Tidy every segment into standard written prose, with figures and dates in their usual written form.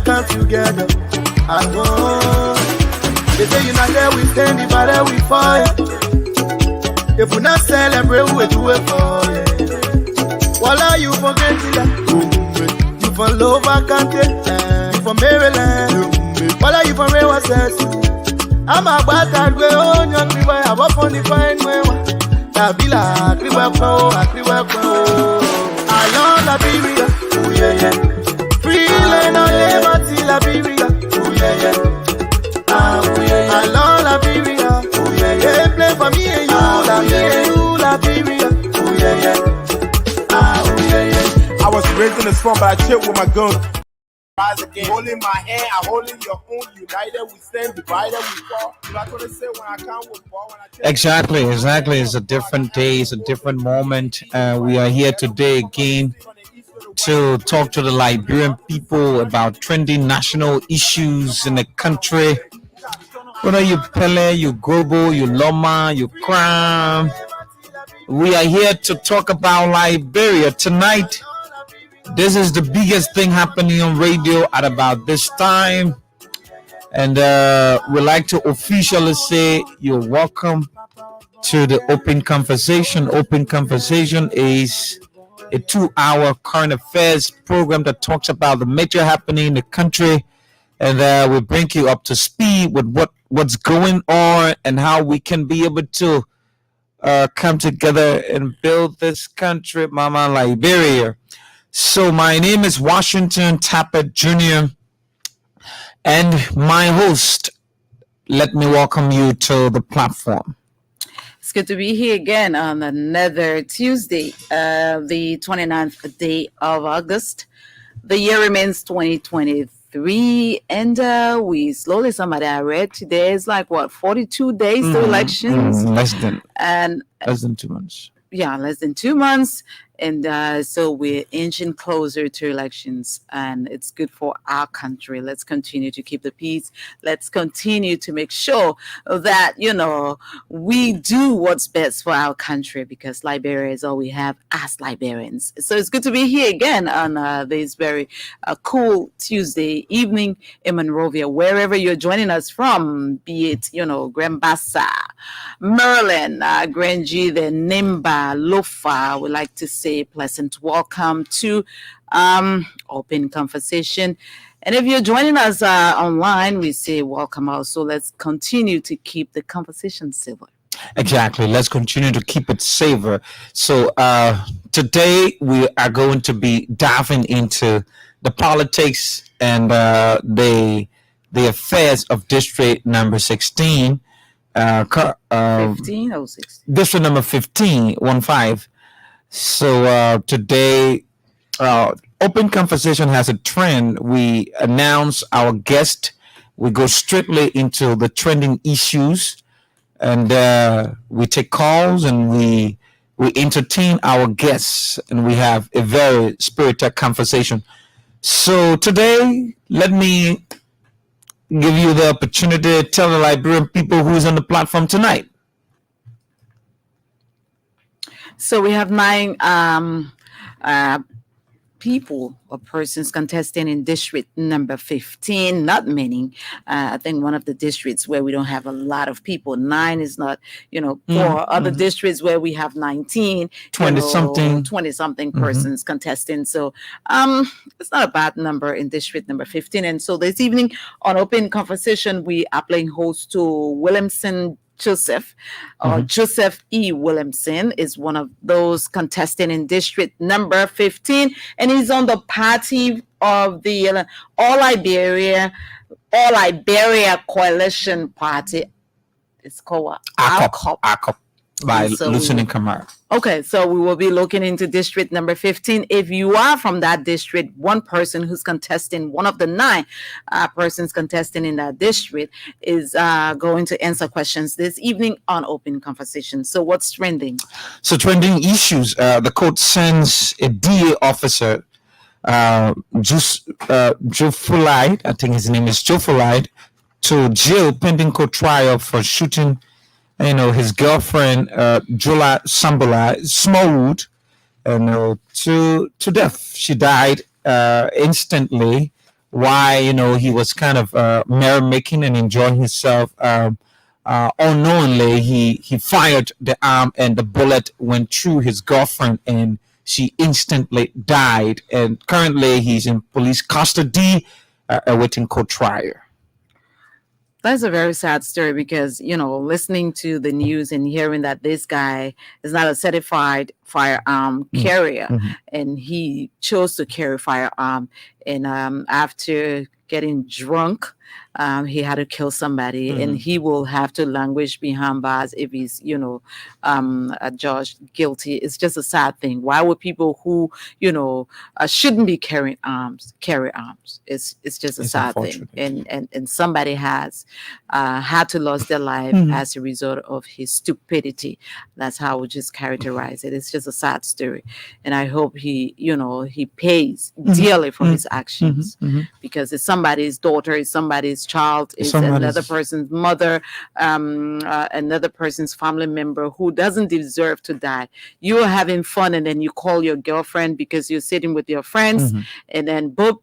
come together. I want. They say you not there, we stand, if I there, we fight. If we not celebrate, we do it for you. Voila, you forget it. You from Lower Country, you from Maryland. Voila, you from Rewa Sessu. I'm a bastard, we own your crib, I have up on the fine way. Nabila, crib, I love Liberia, oh yeah, yeah. Free land on liberty, Liberia, oh yeah, yeah. Ah, oh yeah, yeah. I love Liberia, oh yeah, yeah. They play for me and you, Liberia, oh yeah, yeah. Ah, oh yeah, yeah. I was raised in the swamp, but I chill with my gun. Rise again, holding my hand, I holding your own. United we stand, divided we fall. That's what I say when I come with ball. Exactly. It's a different day. It's a different moment. We are here today again to talk to the Liberian people about trending national issues in the country. Whether you Pele, you Gobo, you Loma, you Crime. We are here to talk about Liberia tonight. This is the biggest thing happening on radio at about this time. And we'd like to officially say you're welcome to the Open Conversation. Open Conversation is a 2-hour current affairs program that talks about the major happening in the country. And we bring you up to speed with what's going on and how we can be able to come together and build this country, Mama Liberia. So my name is Washington Tappert Jr. and my host. Let me welcome you to the platform. It's good to be here again on another Tuesday, the 29th day of August. The year remains 2023, and we slowly, somebody I read today, is like, 42 days to elections? Less than 2 months. Yeah, less than 2 months. And so we're inching closer to elections, and it's good for our country. Let's continue to keep the peace. Let's continue to make sure that, we do what's best for our country, because Liberia is all we have as Liberians. So it's good to be here again on this very cool Tuesday evening in Monrovia, wherever you're joining us from, be it, Grand Bassa, Maryland, Grangie, the Nimba, Lofa. We like to say pleasant welcome to Open Conversation. And if you're joining us online, we say welcome also. Let's continue to keep the conversation civil. Exactly. Let's continue to keep it safer. So today we are going to be diving into the politics and the affairs of District number 16. 15 or 16? District number 15, 15. So today, Open Conversation has a trend. We announce our guest. We go strictly into the trending issues, and we take calls, and we entertain our guests, and we have a very spirited conversation. So today, let me give you the opportunity to tell the Liberian people who's on the platform tonight. So we have 9 people or persons contesting in district number 15. Not many. I think one of the districts where we don't have a lot of people. 9 is not, for other districts where we have 19, 20-something persons contesting. So it's not a bad number in district number 15. And so this evening on Open Conversation, we are playing host to Williamson Joseph, or Joseph E. Williamson, is one of those contesting in district number 15, and he's on the party of the All Liberia Coalition Party. It's called ACOP by Lieutenant Kamara. Okay, so we will be looking into district number 15. If you are from that district, one person who's contesting, one of the 9 persons contesting in that district, is going to answer questions this evening on Open Conversation. So what's trending? So trending issues, the court sends a DA officer, Joe Fulide, I think his name is Joe Fulide, to jail pending court trial for shooting his girlfriend, Jola Sambola Smallwood, to death. She died instantly why he was kind of merrymaking and enjoying himself. Unknowingly, he fired the arm, and the bullet went through his girlfriend, and she instantly died. And currently, he's in police custody, awaiting court trial. That's a very sad story because, listening to the news and hearing that this guy is not a certified firearm carrier, and he chose to carry firearm, and after getting drunk, he had to kill somebody, and he will have to languish behind bars if he's, judged guilty. It's just a sad thing. Why would people who, shouldn't be carrying arms carry arms? It's just a sad thing, and somebody has had to lose their life as a result of his stupidity. That's how we just characterize it. It's just a sad story, and I hope he pays dearly for his actions, because it's somebody's daughter, it's somebody's child, it's another person's mother, another person's family member who doesn't deserve to die. You're having fun, and then you call your girlfriend because you're sitting with your friends, and then boop,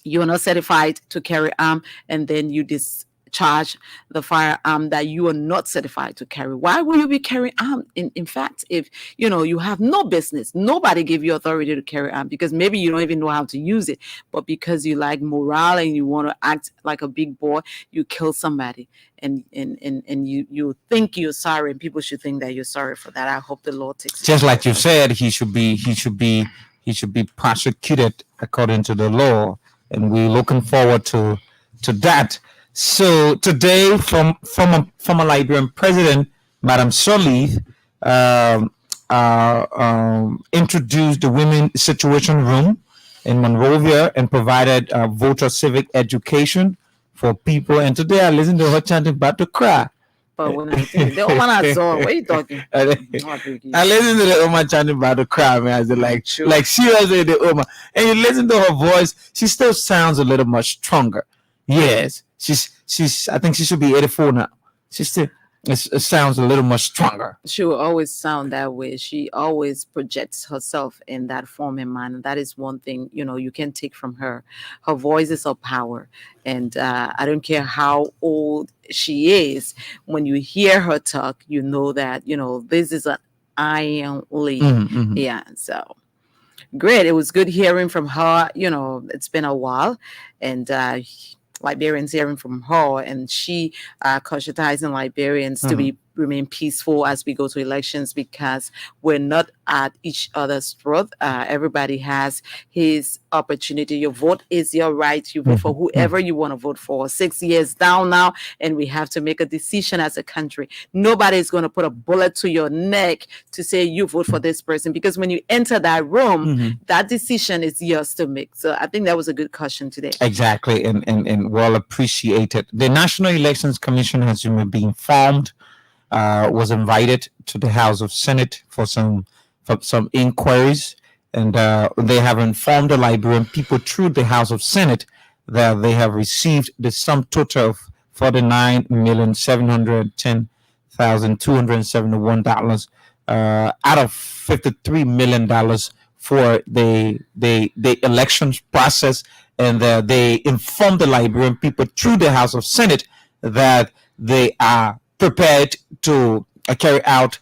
you're not certified to carry arm, and then you discharge the firearm that you are not certified to carry. Why will you be carrying arm? In fact, if you have no business, nobody gave you authority to carry arm, because maybe you don't even know how to use it, but because you like morale and you want to act like a big boy, you kill somebody, and you think you're sorry, and people should think that you're sorry for that. I hope the Lord takes just like you said, he should be prosecuted according to the law, and we're looking forward to that. So today, from former Liberian President, Madam Sirleaf, introduced the Women Situation Room in Monrovia and provided voter civic education for people. And today I listened to her chanting about to cry. But when I think the woman I saw, what are you talking? I listened to the Oma chanting about to cry, man. I was like seriously, the Oma. And you listen to her voice, she still sounds a little much stronger. Yes, she's. I think she should be 84 now. She still. It sounds a little much stronger. She will always sound that way. She always projects herself in that form and manner. That is one thing you can take from her. Her voice is her power, and I don't care how old she is. When you hear her talk, you know that this is an iron lady. Yeah, so. Great. It was good hearing from her. It's been a while, and Liberians hearing from her, and she conscientizing Liberians to remain peaceful as we go to elections, because we're not at each other's throat. Everybody has his opportunity. Your vote is your right. You vote for whoever you want to vote for. 6 years down now, and we have to make a decision as a country. Nobody is going to put a bullet to your neck to say you vote for this person, because when you enter that room, that decision is yours to make. So I think that was a good caution today. Exactly, and well appreciated. The National Elections Commission has been formed. Was invited to the House of Senate for some inquiries, and they have informed the Liberian people through the House of Senate that they have received the sum total of $49,710,271 out of $53 million for the elections process, and they informed the Liberian people through the House of Senate that they are prepared to carry out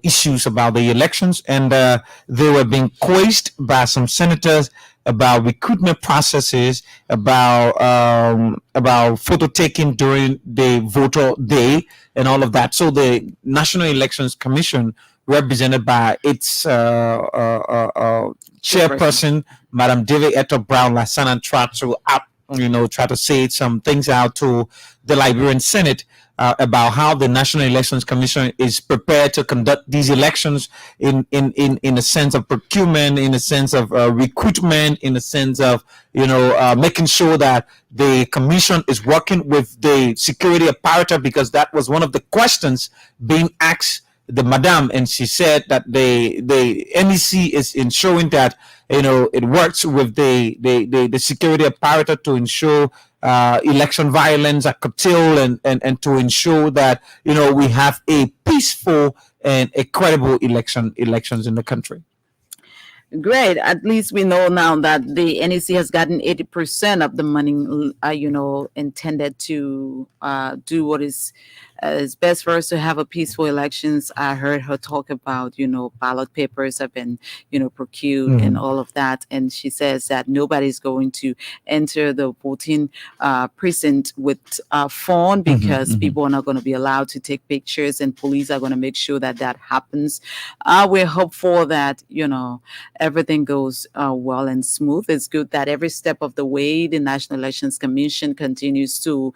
issues about the elections, and they were being quizzed by some senators about recruitment processes, about photo taking during the voter day, and all of that. So the National Elections Commission, represented by its chairperson, Madam David Eto Brown Lasana, tried to say some things out to the Liberian Senate about how the National Elections Commission is prepared to conduct these elections in a sense of procurement, in a sense of recruitment, in a sense of making sure that the commission is working with the security apparatus, because that was one of the questions being asked the madam, and she said that the NEC is ensuring that it works with the security apparatus to ensure election violence are curtailed, and to ensure that we have a peaceful and a credible elections in the country. Great. At least we know now that the NEC has gotten 80% of the money, intended to do what is best for us to have a peaceful elections. I heard her talk about, ballot papers have been, procured and all of that. And she says that nobody's going to enter the voting precinct with a phone because people are not going to be allowed to take pictures, and police are going to make sure that that happens. We're hopeful that, everything goes well and smooth. It's good that every step of the way, the National Elections Commission continues to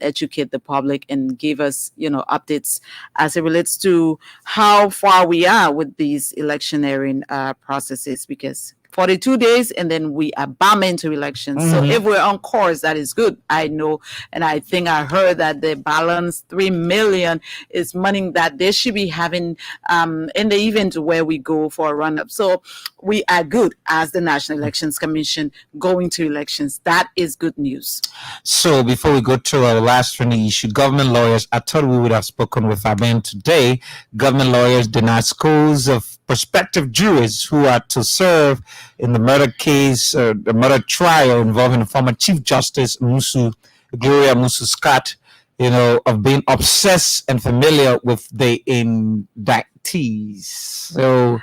educate the public and give us, updates as it relates to how far we are with these electioneering processes, because 42 days and then we are bombing into elections. So if we're on course, that is good. I know, and I think I heard that the balance 3 million is money that they should be having in the event where we go for a run-up. So we are good as the National Elections Commission going to elections. That is good news. So before we go to our last trending issue, government lawyers, I thought we would have spoken with Aben today. Government lawyers deny scores of prospective jurors who are to serve in the murder case, the murder trial involving the former Chief Justice Gloria Musu Scott, of being obsessed and familiar with the indictees. So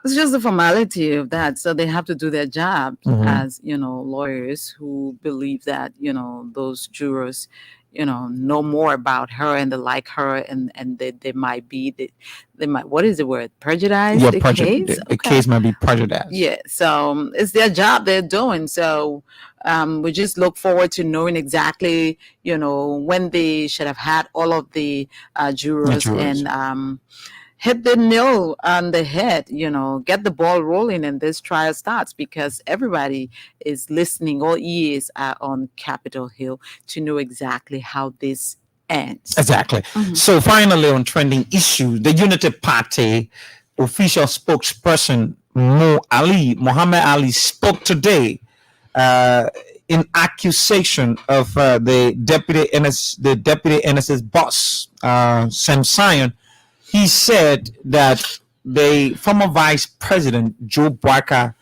it's just the formality of that. So they have to do their job as, lawyers who believe that, those jurors, know more about her and they like her, and they might be, they might, what is the word? Prejudice? Yeah, case? The case might be prejudiced. Yeah. So it's their job they're doing. So we just look forward to knowing exactly, when they should have had all of the jurors and hit the nail on the head, get the ball rolling and this trial starts, because everybody is listening. All ears are on Capitol Hill to know exactly how this ends. Exactly. So finally, on trending issue, the Unity Party official spokesperson Muhammad Ali spoke today in accusation of the deputy NSS boss, Sam Sion. He said that the former Vice President Joe Barker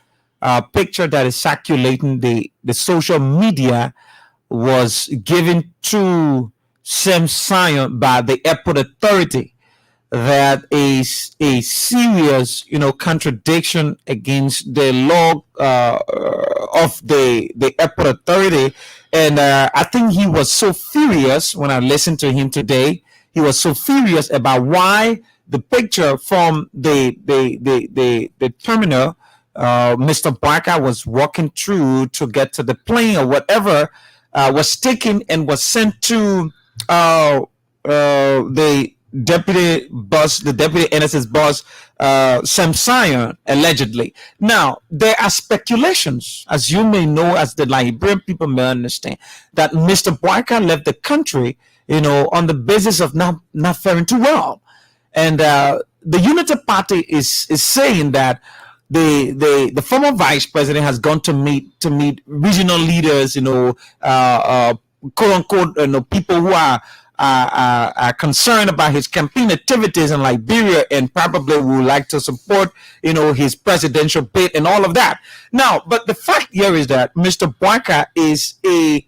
picture that is circulating the social media was given to Sam Sion by the airport authority. That is a serious, contradiction against the law of the airport authority. And I think he was so furious when I listened to him today. He was so furious about why the picture from the terminal, Mr. Barker was walking through to get to the plane or whatever, was taken and was sent to the deputy NSS boss, Sam Sion, allegedly. Now, there are speculations, as you may know, as the Liberian people may understand, that Mr. Barker left the country, on the basis of not faring too well. And the Unity Party is saying that the former vice president has gone to meet regional leaders, quote unquote, people who are concerned about his campaign activities in Liberia and probably would like to support, his presidential bid and all of that. Now, but the fact here is that Mr. Barker is a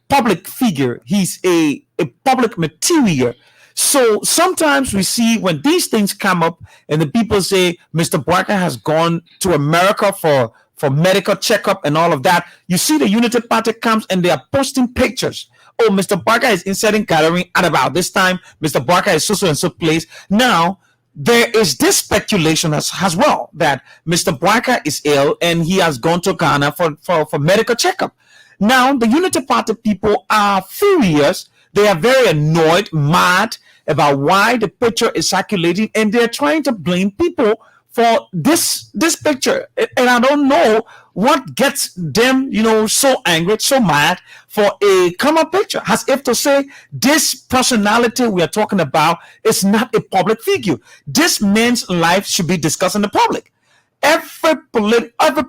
public figure. He's a public material. So sometimes we see when these things come up and the people say Mr. Barker has gone to America for medical checkup and all of that, you see the Unity Party comes and they are posting pictures. Oh, Mr. Barker is inserting gathering at about this time. Mr. Barker is so and so place. Now, there is this speculation as well that Mr. Barker is ill and he has gone to Ghana for medical checkup. Now, the Unity Party people are furious. They are very annoyed, mad about why the picture is circulating, and they're trying to blame people for this picture. And I don't know what gets them, so angry, so mad for a common picture, as if to say this personality we are talking about is not a public figure. This man's life should be discussed in the public. Every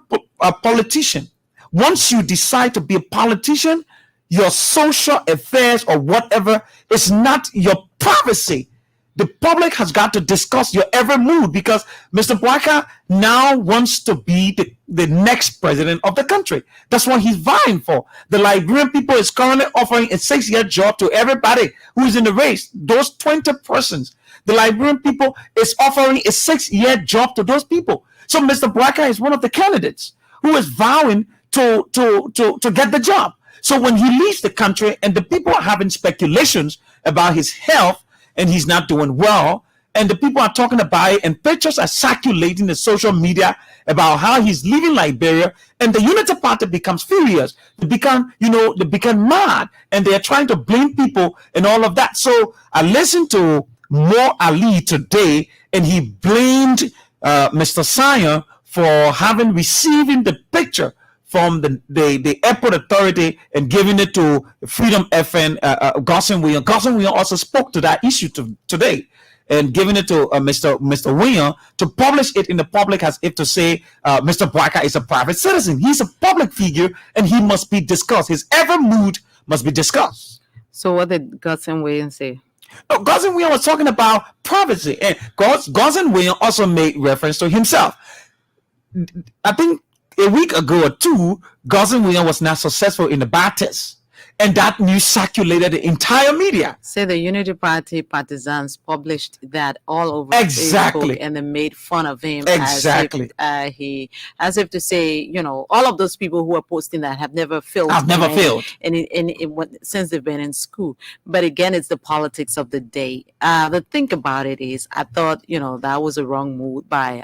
politician, once you decide to be a politician, your social affairs or whatever is not your privacy. The public has got to discuss your every move because Mr. Boyka now wants to be the next president of the country. That's what he's vying for. The Liberian people is currently offering a 6-year job to everybody who is in the race. Those 20 persons, the Liberian people is offering a 6-year job to those people. So Mr. Boyka is one of the candidates who is vowing to get the job. So when he leaves the country and the people are having speculations about his health, and he's not doing well, and the people are talking about it, and pictures are circulating in social media about how he's leaving Liberia, and the Unity Party becomes furious. They become mad, and they're trying to blame people and all of that. So I listened to Mo Ali today, and he blamed Mr. Sanya for receiving the picture from the airport authority and giving it to Freedom FN, Gosson William. Gosson William also spoke to that issue today and giving it to Mr. William to publish it in the public as if to say Mr. Boyka is a private citizen. He's a public figure and he must be discussed. His every mood must be discussed. So what did Gosson William say? Gosson William was talking about privacy, and Gosson William also made reference to himself. I think a week ago or two, Gosson William was not successful in the bar test. And that news circulated the entire media. Say the Unity Party partisans published that all over exactly Facebook, and they made fun of him. Exactly. As if to say, all of those people who are posting that have never failed. I've never failed. Since they've been in school. But again, it's the politics of the day. The thing about it is, I thought, that was a wrong move by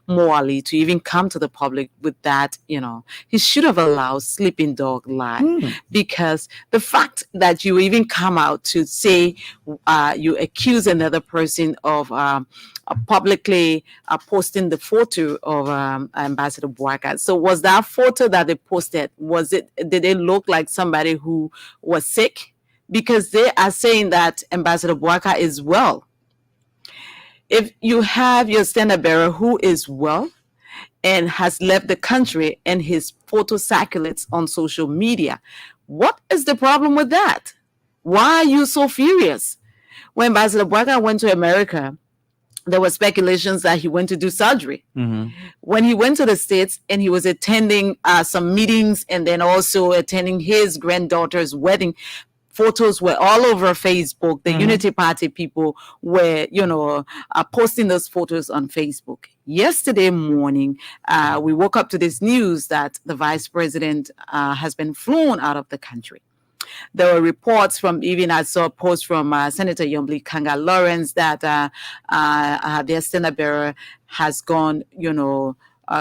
Mo Ali to even come to the public with that. He should have allowed sleeping dog lie, because the fact that you even come out to say you accuse another person of publicly posting the photo of Ambassador Boyka. So was that photo that they posted, did it look like somebody who was sick? Because they are saying that Ambassador Boyka is well. If you have your standard bearer who is well and has left the country and his photo circulates on social media, what is the problem with that? Why are you so furious? When Ambassador Boyka went to America, there were speculations that he went to do surgery. Mm-hmm. When he went to the States and he was attending some meetings and then also attending his granddaughter's wedding, photos were all over Facebook. The Unity Party people were, posting those photos on Facebook. Yesterday morning, we woke up to this news that the vice president has been flown out of the country. There were reports from, even I saw a post from Senator Yombli Kanga Lawrence that their standard bearer has gone,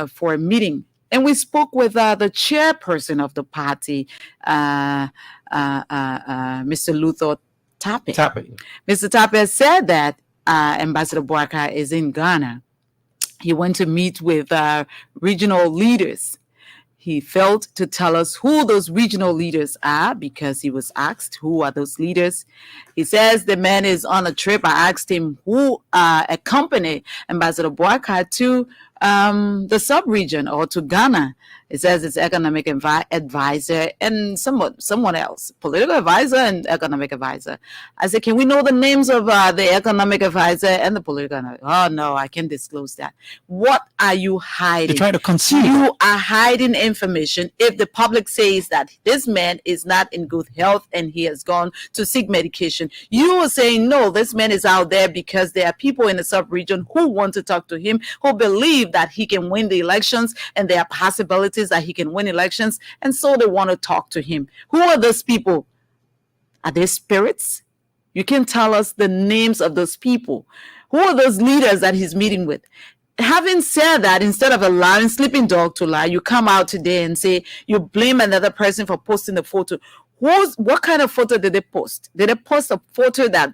for a meeting. And we spoke with the chairperson of the party, Mr. Luther Tape. Mr. Tape said that Ambassador Boyka is in Ghana. He went to meet with regional leaders. He failed to tell us who those regional leaders are because he was asked, who are those leaders? He says the man is on a trip. I asked him who accompanied Ambassador Boyka to the sub-region or to Ghana. It says it's economic advisor and someone else, political advisor and economic advisor. I said, can we know the names of the economic advisor and the political advisor? Oh, no, I can't disclose that. What are you hiding? They're trying to conceal. You are hiding information. If the public says that this man is not in good health and he has gone to seek medication, you are saying, no, this man is out there because there are people in the sub-region who want to talk to him, who believe that he can win the elections and there are possibilities that he can win elections, and so they want to talk to him. Who are those people? Are they spirits? You can tell us the names of those people. Who are those leaders that he's meeting with? Having said that, instead of allowing sleeping dog to lie, you come out today and say you blame another person for posting the photo. What kind of photo did they post? Did they post a photo that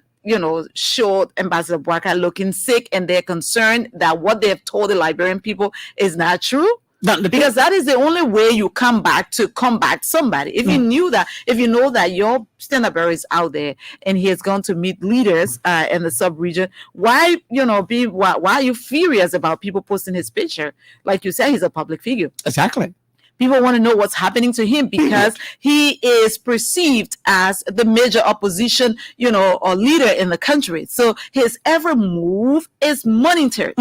showed Ambassador Boyka looking sick and they're concerned that what they have told the Liberian people is not true? Because that is the only way you come back to combat somebody. If you knew that, if you know that your standard bearer is out there and he has gone to meet leaders in the sub-region, why are you furious about people posting his picture? Like you said, he's a public figure. Exactly. People want to know what's happening to him because he is perceived as the major opposition, or leader in the country. So his every move is monitored.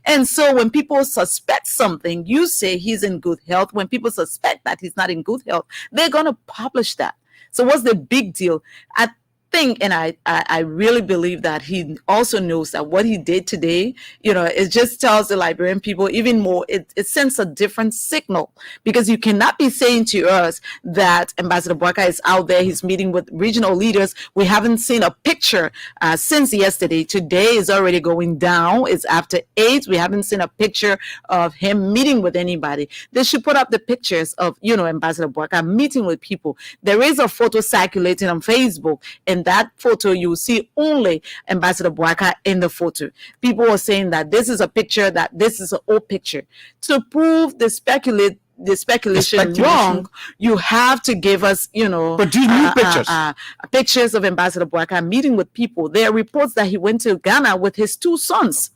And so when people suspect something, you say he's in good health. When people suspect that he's not in good health, they're going to publish that. So what's the big deal? I think, and I really believe that he also knows that what he did today, it just tells the Liberian people even more. It sends a different signal, because you cannot be saying to us that Ambassador Boaka is out there, he's meeting with regional leaders. We haven't seen a picture since yesterday. Today is already going down. It's after 8. We haven't seen a picture of him meeting with anybody. They should put up the pictures of, Ambassador Boaka meeting with people. There is a photo circulating on Facebook, and that photo you see only Ambassador Boaka in the photo. People were saying that this is a picture, that this is an old picture. To prove the speculation wrong, you have to give us, pictures of Ambassador Boaka meeting with people. There are reports that he went to Ghana with his 2 sons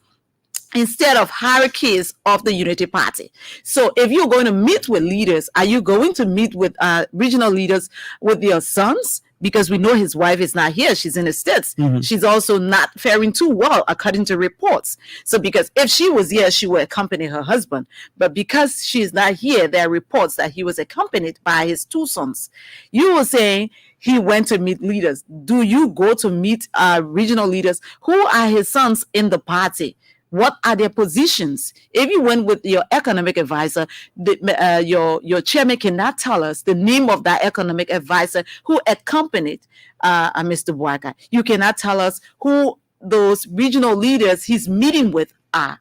instead of hierarchies of the Unity Party. So if you're going to meet with leaders, are you going to meet with regional leaders with your sons? Because we know his wife is not here. She's in the States. She's also not faring too well, according to reports. So because if she was here, she would accompany her husband. But because she's not here, there are reports that he was accompanied by his 2 sons. You were saying he went to meet leaders. Do you go to meet regional leaders? Who are his sons in the party? What are their positions? If you went with your economic advisor, your chairman cannot tell us the name of that economic advisor who accompanied Mr. Boaka. You cannot tell us who those regional leaders he's meeting with are.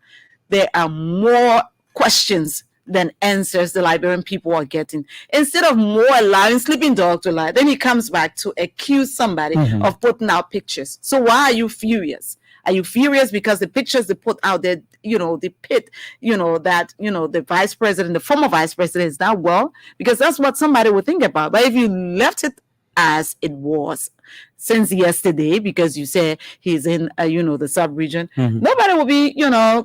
There are more questions than answers the Liberian people are getting. Instead of more allowing sleeping dog to lie, then he comes back to accuse somebody of putting out pictures. So why are you furious? Are you furious because the pictures they put out there, they pit, that, the vice president, the former vice president is not well? Because that's what somebody would think about. But if you left it as it was since yesterday, because you say he's in, the sub-region, nobody will be,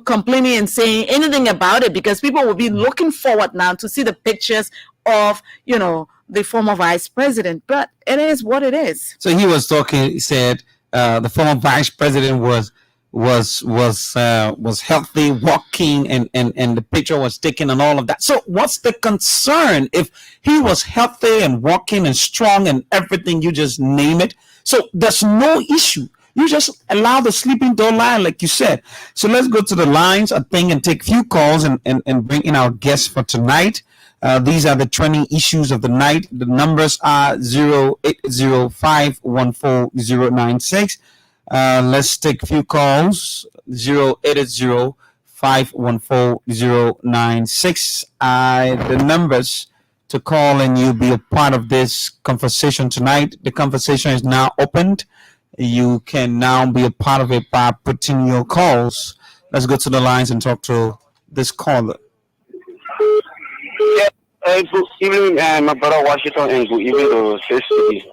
complaining and saying anything about it, because people will be looking forward now to see the pictures of, the former vice president. But it is what it is. So he was talking, he said, the former vice president was healthy, walking, and the picture was taken and all of that. So what's the concern if he was healthy and walking and strong and everything? You just name it. So there's no issue. You just allow the sleeping dog lie, like you said. So let's go to the lines, I think, and take a few calls and bring in our guests for tonight. These are the trending issues of the night. The numbers are 080514096. Let's take a few calls. 080514096. The numbers to call, and you'll be a part of this conversation tonight. The conversation is now opened. You can now be a part of it by putting your calls. Let's go to the lines and talk to this caller. Yeah, good evening, my brother Washington, and good evening to City.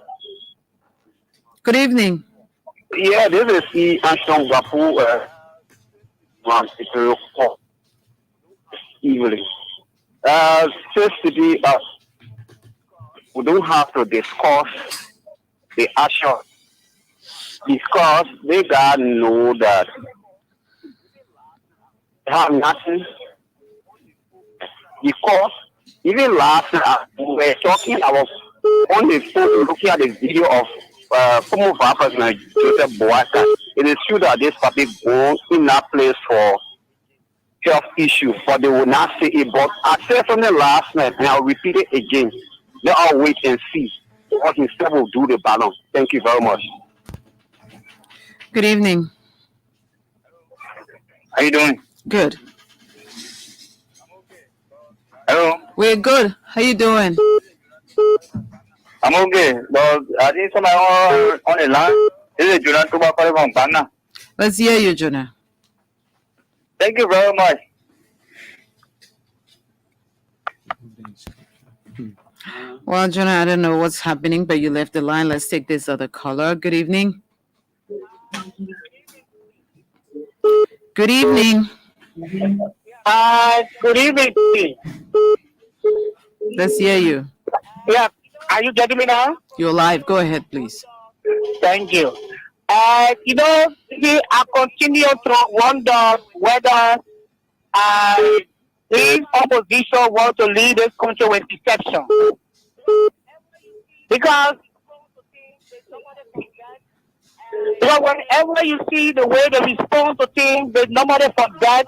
Good evening. Yeah, this is the Anton Wapu evening. City, we don't have to discuss the action, because they gotta know that they have nothing. Because even last night, we were talking about on the phone, looking at the video of former Vice President Joseph Boaka. It is true that this party go in that place for health issue, but they will not say it. But I said something last night, and I'll repeat it again. Let us wait and see what instead will do the balance. Thank you very much. Good evening. How you doing? Good. Hello. We're good. How you doing? I'm okay. But I think somebody on the line. This is Jonah Tuba calling from Ghana. Let's hear you, Jonah. Thank you very much. Well, Jonah, I don't know what's happening, but you left the line. Let's take this other caller. Good evening. Good evening. Good evening. Let's hear you. Yeah. Are you getting me now? You're live. Go ahead, please. Thank you. I continue to wonder whether this opposition want to lead this country with deception. Because whenever you see the way they respond to things, they normally forget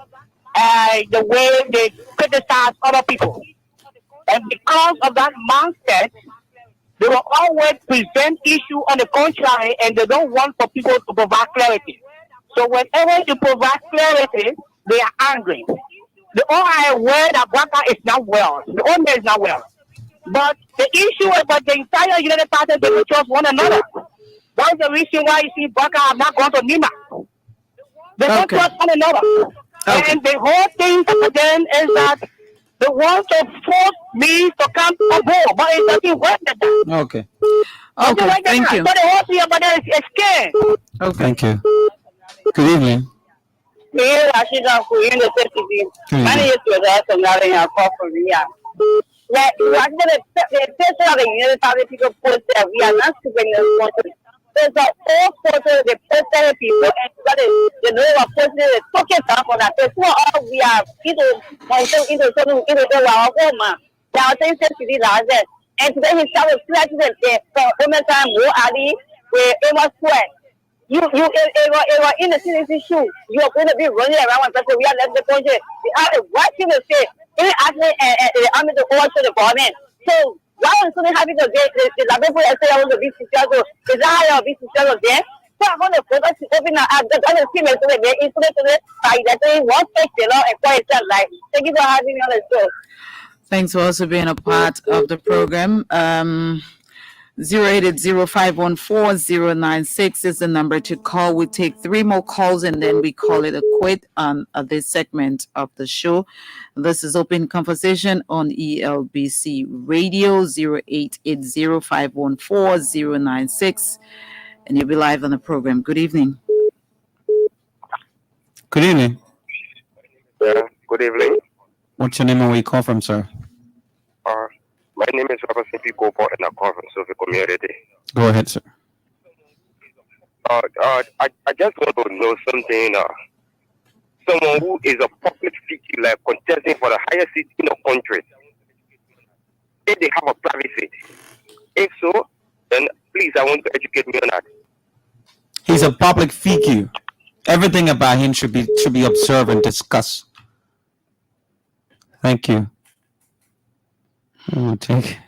the way they criticize other people. And because of that mindset, they will always present issue on the contrary, and they don't want for people to provide clarity. So whenever you provide clarity, they are angry. The only aware that Baka is not well. The owner is not well. But the issue is that the entire United Party, they will trust one another. That's the reason why you see Baka have not gone to Nima. They don't trust one another. Okay. And the whole thing for them is that they want to force me to come on board, but it doesn't work like that. Okay. Okay, like thank you. So the whole thing about that is scared. Okay. Thank you. Good evening. Yeah, I should have put in the city. Many years ago, that's another thing I call for me. Like, I'm going to tell the United Party people put that we are not super responsible. There's all sorts of the president people, and that is the name of president talking about that. That's what all we are into our home. Now, things to be like that. And today he started president for women's time, Ali, where it was sweat. You were in the citizen shoe. You are going to be running around because we are left the country. The other what you will say, we actually I'm the order to the government. So why was something having the people that say I want to be successful, desire of be successful there? So I'm going to focus open up the other female to the incident to the by that they want to take the law and quiet life. Thank you for having me on the show. Thanks for also being a part of the program. 080-514-096 is the number to call. We take 3 more calls and then we call it a quit on this segment of the show. This is Open Conversation on ELBC Radio, 0880514-096, and you'll be live on the program. Good evening. Good evening. Yeah, good evening. What's your name and where you call from, sir? My name is Robert C.P. Gopo and I call from Sophie Community. Go ahead, sir. I just want to know something. Someone who is a public figure, like contesting for the highest seat in the country, if they have a privacy. If so, then please, I want to educate me on that. He's a public figure. Everything about him should be observed and discussed. Thank you. Take.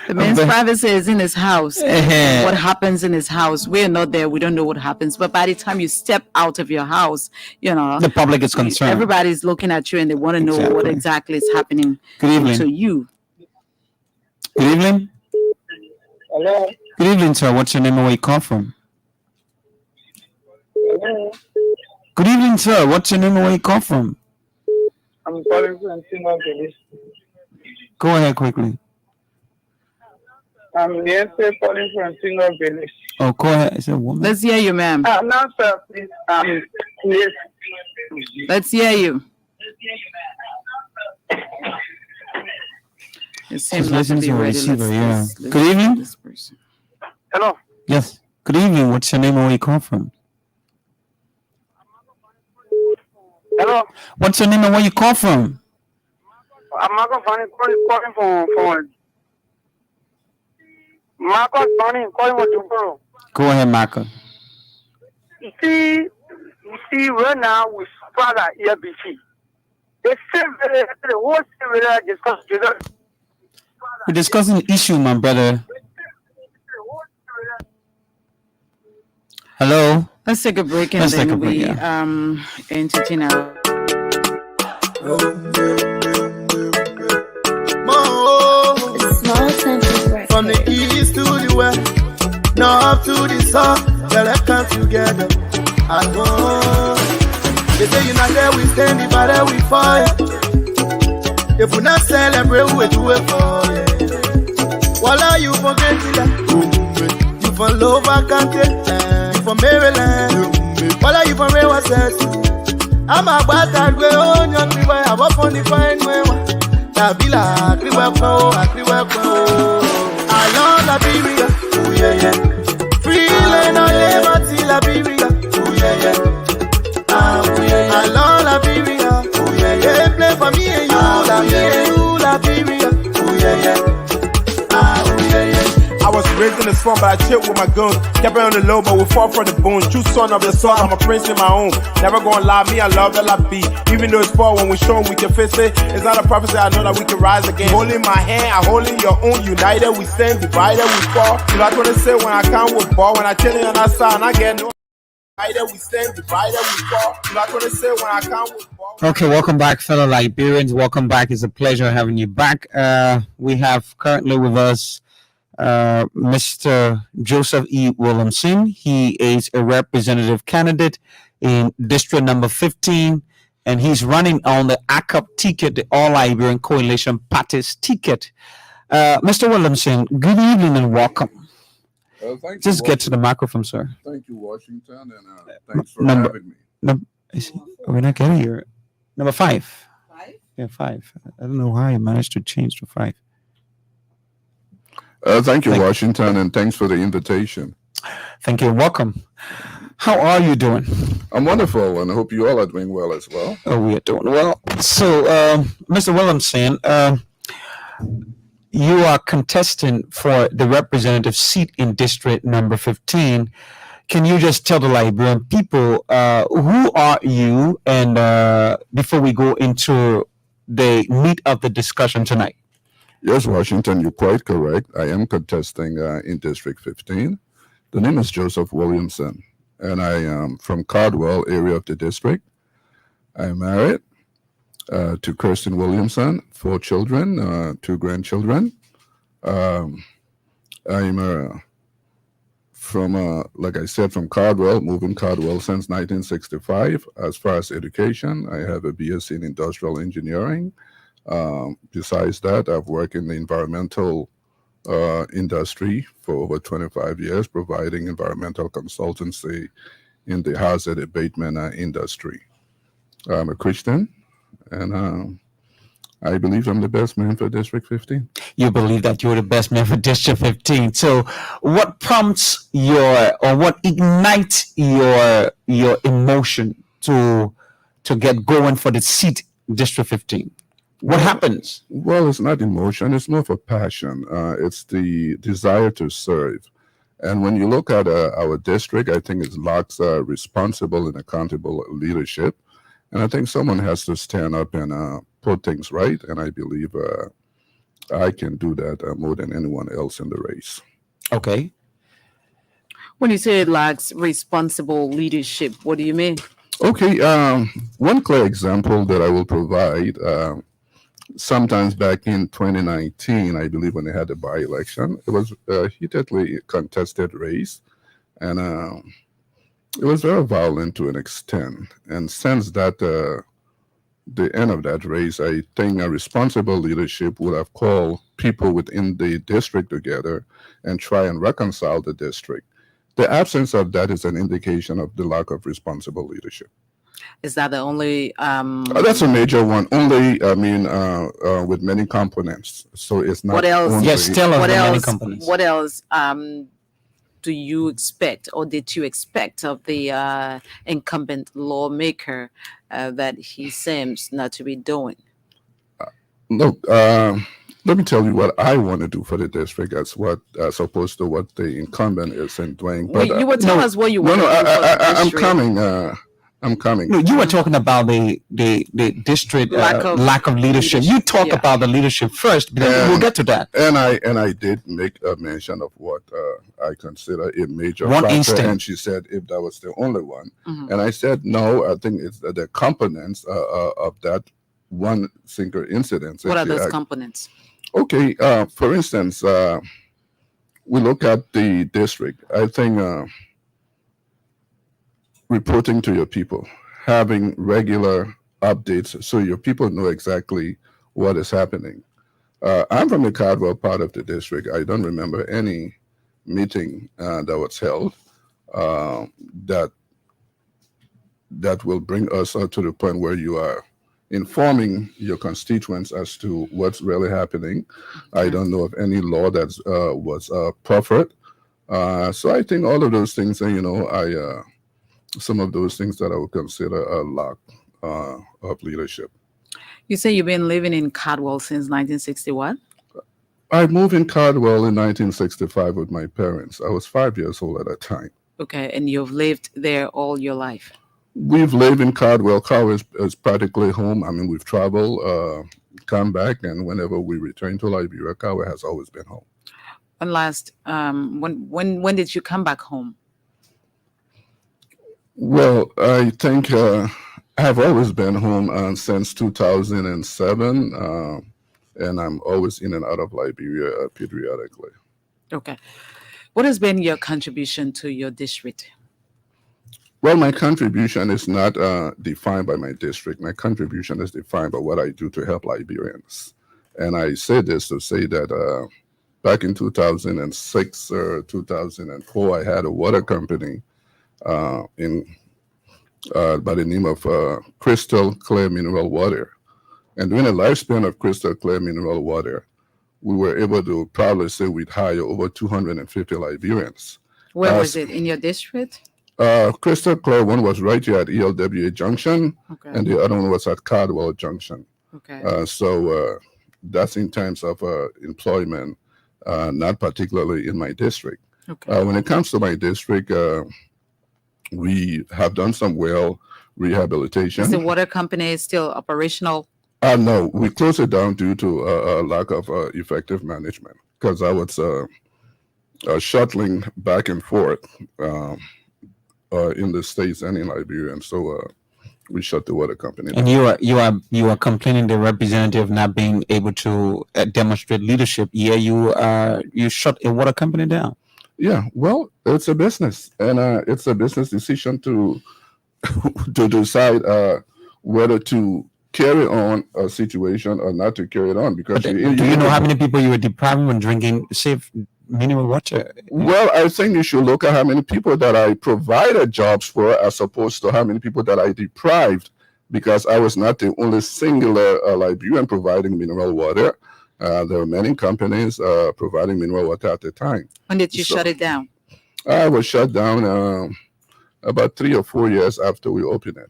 The man's privacy is in his house. What happens in his house, we're not there. We don't know what happens. But by the time you step out of your house, you know, the public is concerned. Everybody's looking at you and they want to know what exactly is happening to you. Good evening. Hello. Good evening, sir. What's your name and where you call from? Hello. Good evening, sir. What's your name and where you call from? I'm calling from Single Village. Go ahead quickly. I'm Nancy calling from Single Village. Oh, go ahead. Is it a woman? Let's hear you, ma'am. Now, sir, please. Yes. Let's hear you. It seems like to be ready. Let's Good evening. This person. Hello. Yes. Good evening. What's your name and where you call from? Hello. What's your name and where you call from? I'm Marco Fanny calling from Marco Fanny calling from tomorrow. Go ahead, Marco. You see right now we father ELBC. The whole civil discuss together. We're discussing the issue, my brother. Hello. Let's take a break and then we entertain our. From the east to the west, north to the south, yeah, let's come together as one. They say united we stand, divided we fight. If we not celebrate, we do it for you. Voila, you forget that. You from Lower County, you from Maryland. Voila, you from Rewa. I'm about that way on your river. I'm up on the fine way. Nabila, agree welcome, agree welcome. I love Liberia, oh yeah yeah. Free land on liberty, Liberia, oh yeah yeah. Oh yeah, I love Liberia, oh yeah yeah. They play for me and you, Liberia, oh yeah yeah. Oh yeah yeah. I was raised in the slum, but I chilled with my guns. Kept it on the low, but we fought for the bones. True son of the sun, I'm a prince in my own. Never gonna lie, me, I love LIB. Even though it's far, when we show 'em we can face it. It's not a prophecy, I know that we can rise again. Holding my hand, I holding your own. United we stand, divided we fall. You know what I say when I can't with ball. When I chillin' on that side, and I get no. United we stand, divided we fall. You know what I say when I can't with ball. Okay, welcome back, fellow Liberians. Welcome back. It's a pleasure having you back. We have currently with us Mr. Joseph E. Williamson. He is a representative candidate in District number 15, and he's running on the ACAP ticket, the All Liberian Coalition Party's ticket. Mr. Williamson, good evening and welcome. Thank Just you, get to the microphone, sir. Thank you, Washington, and thanks for having me. We're not getting here. Number 5. 5? Yeah, 5. I don't know how I managed to change to 5. Thank you, Washington, and thanks for the invitation. Thank you. Welcome. How are you doing? I'm wonderful, and I hope you all are doing well as well. Oh, we are doing well. So, Mr. Williamson, you are contesting for the representative seat in District number 15. Can you just tell the Liberian people who are you, and before we go into the meat of the discussion tonight? Yes, Washington, you're quite correct. I am contesting in District 15. The name is Joseph Williamson, and I am from Cardwell area of the district. I'm married to Kirsten Williamson, 4 children, 2 grandchildren. I'm from, like I said, from Cardwell, moving Cardwell since 1965. As far as education, I have a BSc in industrial engineering. Besides that, I've worked in the environmental industry for over 25 years, providing environmental consultancy in the hazard abatement industry. I'm a Christian, and I believe I'm the best man for District 15. You believe that you're the best man for District 15. So what prompts what ignites your emotion to get going for the seat District 15? What happens? Well, it's not emotion. It's more of a passion. It's the desire to serve. And when you look at our district, I think it lacks responsible and accountable leadership. And I think someone has to stand up and put things right. And I believe I can do that more than anyone else in the race. Okay. When you say it lacks responsible leadership, what do you mean? Okay. One clear example that I will provide. Sometimes back in 2019, I believe when they had the by-election, it was a heatedly contested race, and it was very violent to an extent. And since that, the end of that race, I think a responsible leadership would have called people within the district together and try and reconcile the district. The absence of that is an indication of the lack of responsible leadership. Is that the only? That's a major one. Only, I mean, with many components. So it's not. What else? Only, Yes, tell us What many else? components. What else? Do you expect, or did you expect of the incumbent lawmaker that he seems not to be doing? Look, let me tell you what I want to do for the district as opposed to what the incumbent is doing. But You would tell us what you want to do for the I'm district. coming. I'm coming. No, you were talking about the district Lack lack of leadership. You talk about the leadership first, but then we'll get to that. And I did make a mention of what I consider a major One factor, instant. and she said if that was the only one, Mhm. and I said no. I think it's the components of that one single incident. What are those components? Okay, for instance, we look at the district. I think reporting to your people, having regular updates so your people know exactly what is happening. I'm from the Cardwell part of the district. I don't remember any meeting that was held that will bring us to the point where you are informing your constituents as to what's really happening. I don't know of any law that was proffered. So I think all of those things, some of those things that I would consider a lack of leadership. You say you've been living in Caldwell since 1961? I moved in Caldwell in 1965 with my parents. I was 5 years old at that time. Okay, and you've lived there all your life? We've lived in Caldwell. Caldwell is practically home. I mean, we've traveled, come back, and whenever we return to Liberia, Caldwell has always been home. And last, when did you come back home? Well, I think I've always been home since 2007, and I'm always in and out of Liberia periodically. Okay. What has been your contribution to your district? Well, my contribution is not defined by my district. My contribution is defined by what I do to help Liberians. And I say this to say that back in 2006 or 2004, I had a water company by the name of Crystal Clear Mineral Water. And during the lifespan of Crystal Clear Mineral Water, we were able to proudly say we'd hire over 250 Liberians. Where was it? In your district? Crystal Clear one was right here at ELWA Junction, Okay. and the other one was at Caldwell Junction. Okay. So that's in terms of employment, not particularly in my district. Okay. When it comes to my district, we have done some well rehabilitation. Is the water company still operational? No, we closed it down due to a lack of effective management, because I was shuttling back and forth in the States and in Liberia, and so we shut the water company down. And you are complaining the representative not being able to demonstrate leadership. Yeah, you shut a water company down. Yeah, well, it's a business, and it's a business decision to decide whether to carry on a situation or not to carry it on. Because do you know how many people you were depriving from drinking safe mineral water? Well, I think you should look at how many people that I provided jobs for as opposed to how many people that I deprived, because I was not the only singular Liberian providing mineral water. There were many companies providing mineral water at the time. When did you shut it down? I was shut down about 3 or 4 years after we opened it.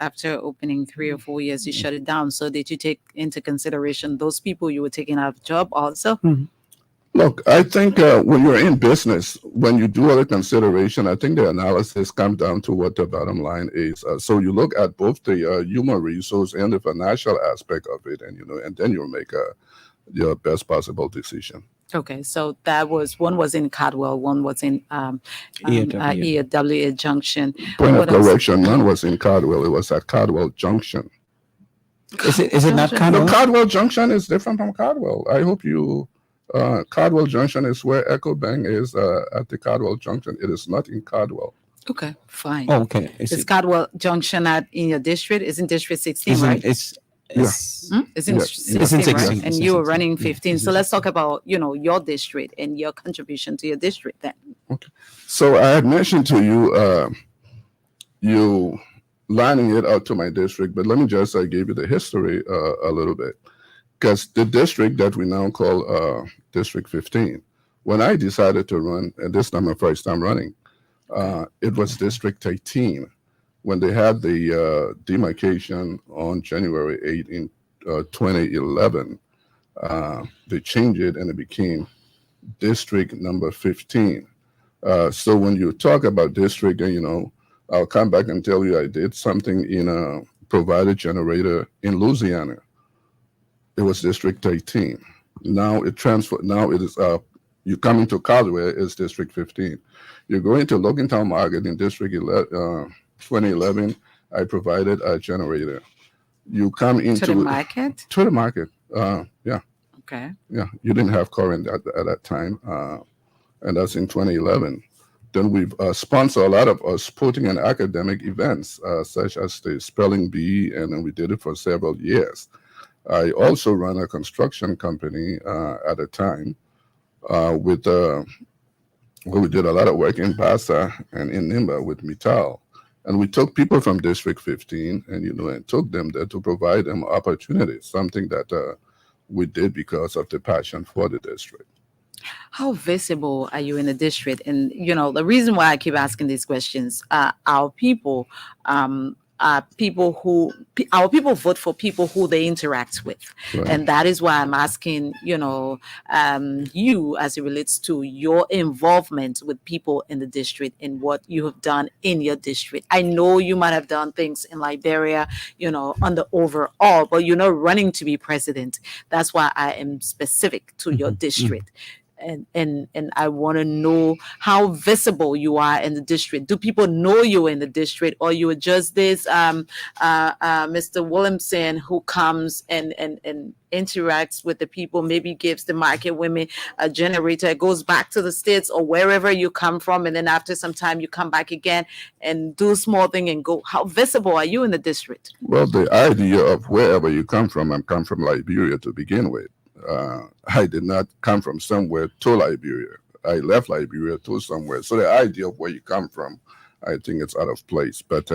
After opening 3 or 4 years, you shut it down. So did you take into consideration those people you were taking out of job also? Mm-hmm. Look, I think when you're in business, when you do other consideration, I think the analysis comes down to what the bottom line is. So you look at both the human resource and the financial aspect of it, and then you'll make your best possible decision. Okay, so that was one was in Caldwell, one was in ELWA Junction. Point of correction, none was in Caldwell. It was at Caldwell Junction. Is it not Caldwell? No, Caldwell Junction is different from Caldwell. I hope you. Caldwell Junction is where Echo Bank is at the Caldwell Junction. It is not in Caldwell. Okay, fine. Oh, okay. Is Caldwell Junction in your district? Is in District 16, right? It's It's in 16, right? And you were running 15. So let's talk about, your district and your contribution to your district then. Okay. So I had mentioned to you, you lining it out to my district, but let me just give you the history a little bit. Because the district that we now call District 15, when I decided to run, and this time my first time running, it was District 18. When they had the demarcation on January 8 in 2011, they changed it and it became District number 15. So when you talk about district, I'll come back and tell you I did something in a provided generator in Louisiana. It was District 18. Now it transferred. Now it is you come into Caldwell, it's District 15. You're going to Logantown Market in District 2011. I provided a generator. You come into the market. To the market. Yeah. Okay. Yeah. You didn't have current at that time, and that's in 2011. Then we've sponsored a lot of sporting and academic events, such as the Spelling Bee, and then we did it for several years. I also ran a construction company at a time where we did a lot of work in Bassa and in Nimba with Mittal. And we took people from District 15 and, and took them there to provide them opportunities, something that we did because of the passion for the district. How visible are you in the district? And the reason why I keep asking these questions, our people vote for people who they interact with, Right. and that is why I'm asking, you as it relates to your involvement with people in the district and what you have done in your district. I know you might have done things in Liberia, on the overall, but you're not running to be president. That's why I am specific to your district. And I want to know how visible you are in the district. Do people know you in the district, or you are just this Mr. Williamson who comes and interacts with the people, maybe gives the market women a generator, goes back to the States or wherever you come from, and then after some time you come back again and do a small thing and go? How visible are you in the district? Well, the idea of wherever you come from, I come from Liberia to begin with. I did not come from somewhere to Liberia. I left Liberia to somewhere. So the idea of where you come from, I think it's out of place. But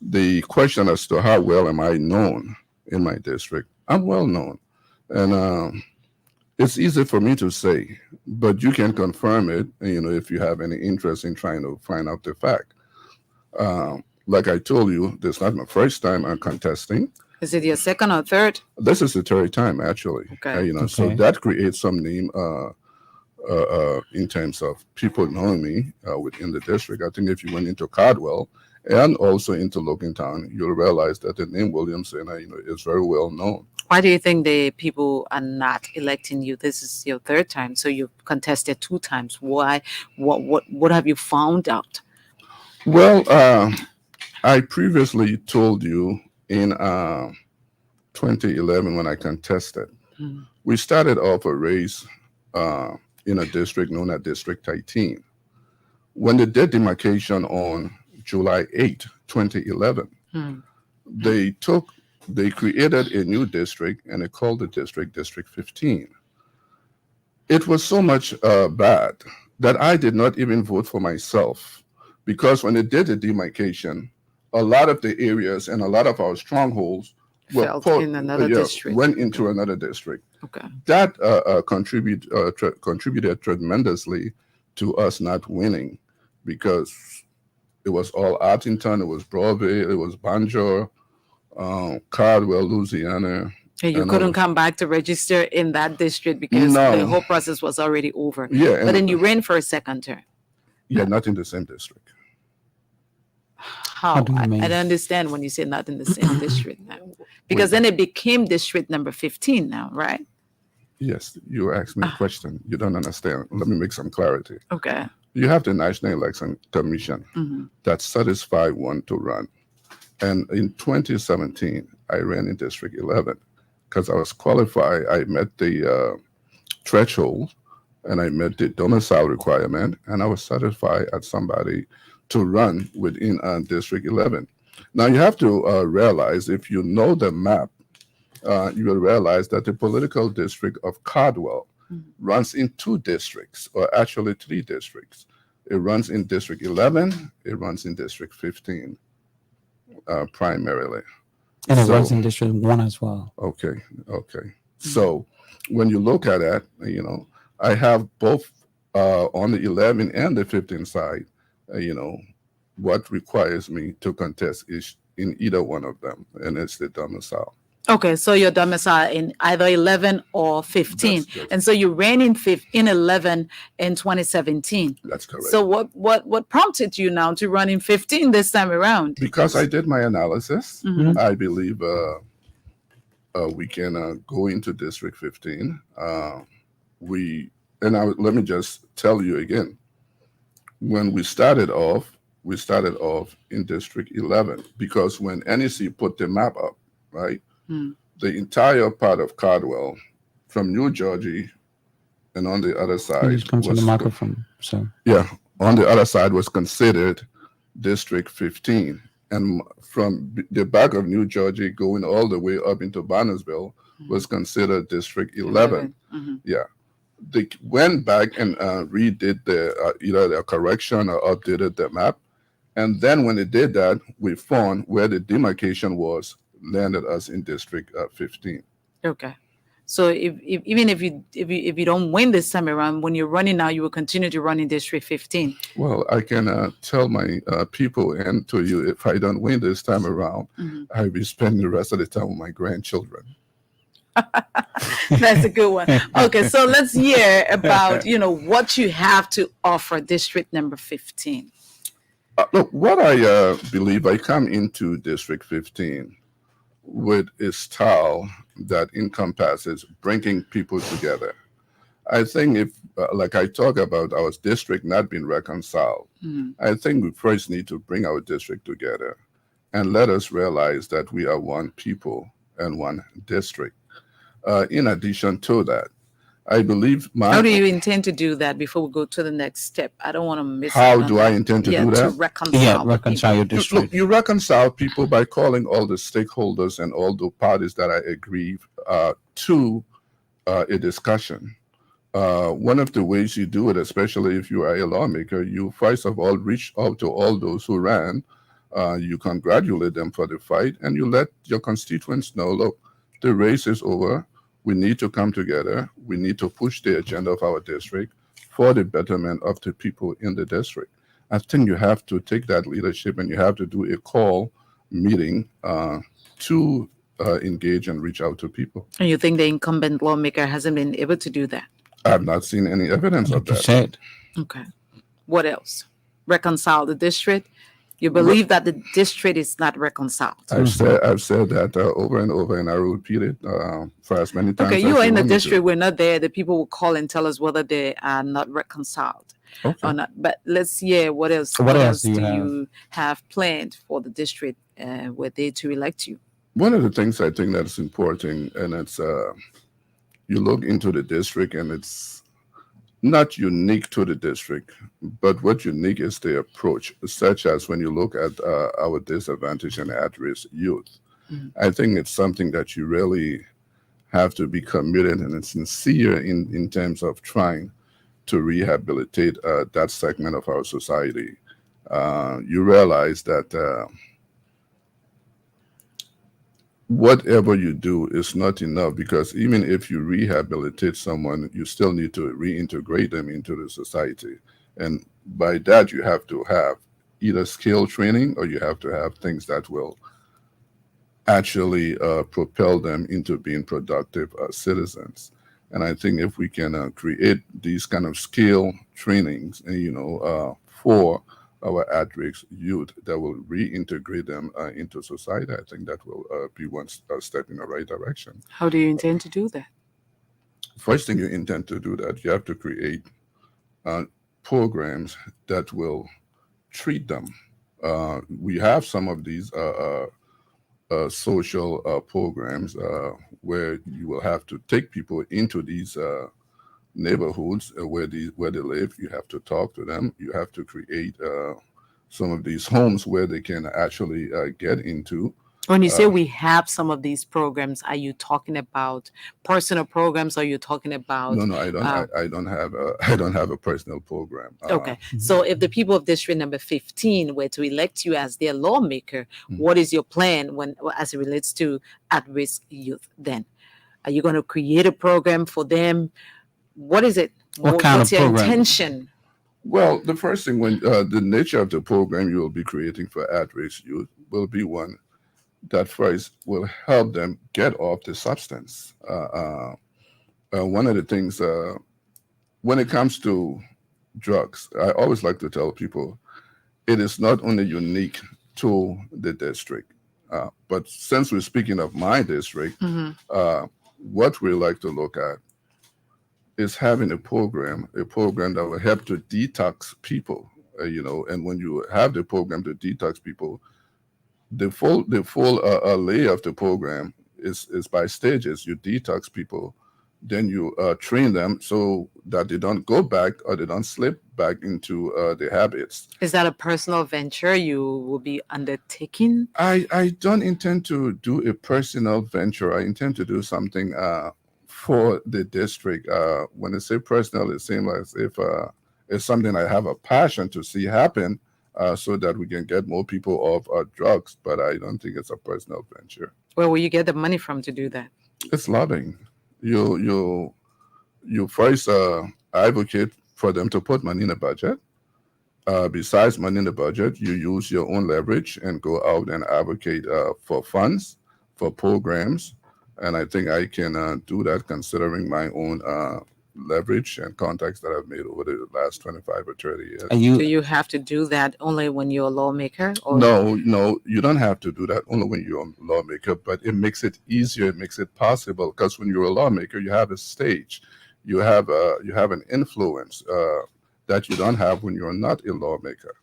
the question as to how well am I known in my district, I'm well known. And it's easy for me to say, but you can confirm it, if you have any interest in trying to find out the fact. Like I told you, this is not my first time I'm contesting. Is it your second or third? This is the third time, actually. Okay. So that creates some name in terms of people knowing me within the district. I think if you went into Cardwell and also into Logantown, you'll realize that the name Williamson, is very well known. Why do you think the people are not electing you? This is your third time, so you've contested 2 times. Why? What have you found out? Well, I previously told you in 2011 when I contested, we started off a race in a district known as District 18. When they did demarcation on July 8, 2011, they created a new district and they called the district District 15. It was so much bad that I did not even vote for myself, because when they did the demarcation, a lot of the areas and a lot of our strongholds went into another district. Okay. That contributed tremendously to us not winning, because it was all Arlington, it was Broadway, it was Banjo, Cardwell, Louisiana. And you couldn't come back to register in that district because the whole process was already over. Yeah. But then you ran for a second term. Yeah, not in the same district. How? I don't understand when you say not in the same district now. Because then it became district number 15 now, right? Yes, you asked me a question. You don't understand. Let me make some clarity. Okay. You have the National Election Commission that satisfied one to run. And in 2017, I ran in District 11 because I was qualified. I met the threshold and I met the domicile requirement, and I was satisfied as somebody to run within District 11. Now, you have to realize, if you know the map, you will realize that the political district of Cardwell runs in 2 districts, or actually 3 districts. It runs in District 11, it runs in District 15, primarily. And it runs in District 1 as well. Okay. So when you look at that, I have both on the 11 and the 15 side, what requires me to contest is in either one of them, and it's the domicile. Okay, so your domicile in either 11 or 15. And so you ran in 11 in 2017. That's correct. So what prompted you now to run in 15 this time around? Because I did my analysis. I believe we can go into District 15. Let me just tell you again. When we started off in District 11, because when NEC put the map up, right, the entire part of Cardwell, from New Jersey, and on the other side, Just come to the microphone, sir. Yeah, on the other side was considered District 15, and from the back of New Jersey going all the way up into Bannersville was considered District 11. Yeah. They went back and redid either the correction or updated the map, And then when they did that, we found where the demarcation was, landed us in District 15. Okay. So if even if you don't win this time around, when you're running now, you will continue to run in District 15. Well, I can tell my people and to you, if I don't win this time around, I'll be spending the rest of the time with my grandchildren. That's a good one. Okay, so let's hear about what you have to offer District number 15. Look, what I believe, I come into District 15 with a style that encompasses bringing people together. I think if, like I talk about our district not being reconciled, I think we first need to bring our district together and let us realize that we are one people and one district. In addition to that, I believe how do you intend to do that before we go to the next step? I don't want to miss. How do I intend to do that? To reconcile your district. You reconcile people by calling all the stakeholders and all the parties that are aggrieved to a discussion. One of the ways you do it, especially if you are a lawmaker, you first of all reach out to all those who ran. You congratulate them for the fight, and you let your constituents know, look, the race is over. We need to come together. We need to push the agenda of our district for the betterment of the people in the district. I think you have to take that leadership and you have to do a call meeting to engage and reach out to people. And you think the incumbent lawmaker hasn't been able to do that? I have not seen any evidence of that. Said. Okay. What else? Reconcile the district? You believe that the district is not reconciled? I've said that over and over, and I will repeat it for as many times. Okay, you are in the district. We're not there. The people will call and tell us whether they are not reconciled or not. But let's hear what else. What else do you have planned for the district were they to elect you? One of the things I think that's important, and it's you look into the district, and it's not unique to the district, but what unique is the approach, such as when you look at our disadvantaged and at-risk youth. I think it's something that you really have to be committed and sincere in terms of trying to rehabilitate that segment of our society. You realize that whatever you do is not enough, because even if you rehabilitate someone, you still need to reintegrate them into the society. And by that, you have to have either skill training or you have to have things that will actually propel them into being productive citizens. And I think if we can create these kind of skill trainings, for our at-risk youth that will reintegrate them into society, I think that will be one step in the right direction. How do you intend to do that? First thing you intend to do that, you have to create programs that will treat them. We have some of these social programs where you will have to take people into these neighborhoods where they live. You have to talk to them. You have to create some of these homes where they can actually get into. When you say we have some of these programs, are you talking about personal programs? Or are you talking about? No, I don't have a personal program. Okay, so if the people of District number 15 were to elect you as their lawmaker, what is your plan as it relates to at-risk youth? Then, are you going to create a program for them? What is it? What's your intention? Well, the first thing, when the nature of the program you will be creating for at-risk youth will be one that first will help them get off the substance. One of the things, when it comes to drugs, I always like to tell people, it is not only unique to the district, but since we're speaking of my district, what we like to look at is having a program that will help to detox people, and when you have the program to detox people, the full layer of the program is by stages. You detox people, then you train them so that they don't go back or they don't slip back into the habits. Is that a personal venture you will be undertaking? I don't intend to do a personal venture. I intend to do something for the district. When I say personal, it seems as if it's something I have a passion to see happen so that we can get more people off drugs. But I don't think it's a personal venture. Where will you get the money from to do that? It's lobbying. You first advocate for them to put money in the budget. Besides money in the budget, you use your own leverage and go out and advocate for funds, for programs. And I think I can do that considering my own leverage and contacts that I've made over the last 25 or 30 years. Are Do you you have to do that only when you're a lawmaker? Or No, you don't have to do that only when you're a lawmaker, but it makes it easier, it makes it possible. Because when you're a lawmaker, you have a stage, you have an influence that you don't have when you're not a lawmaker.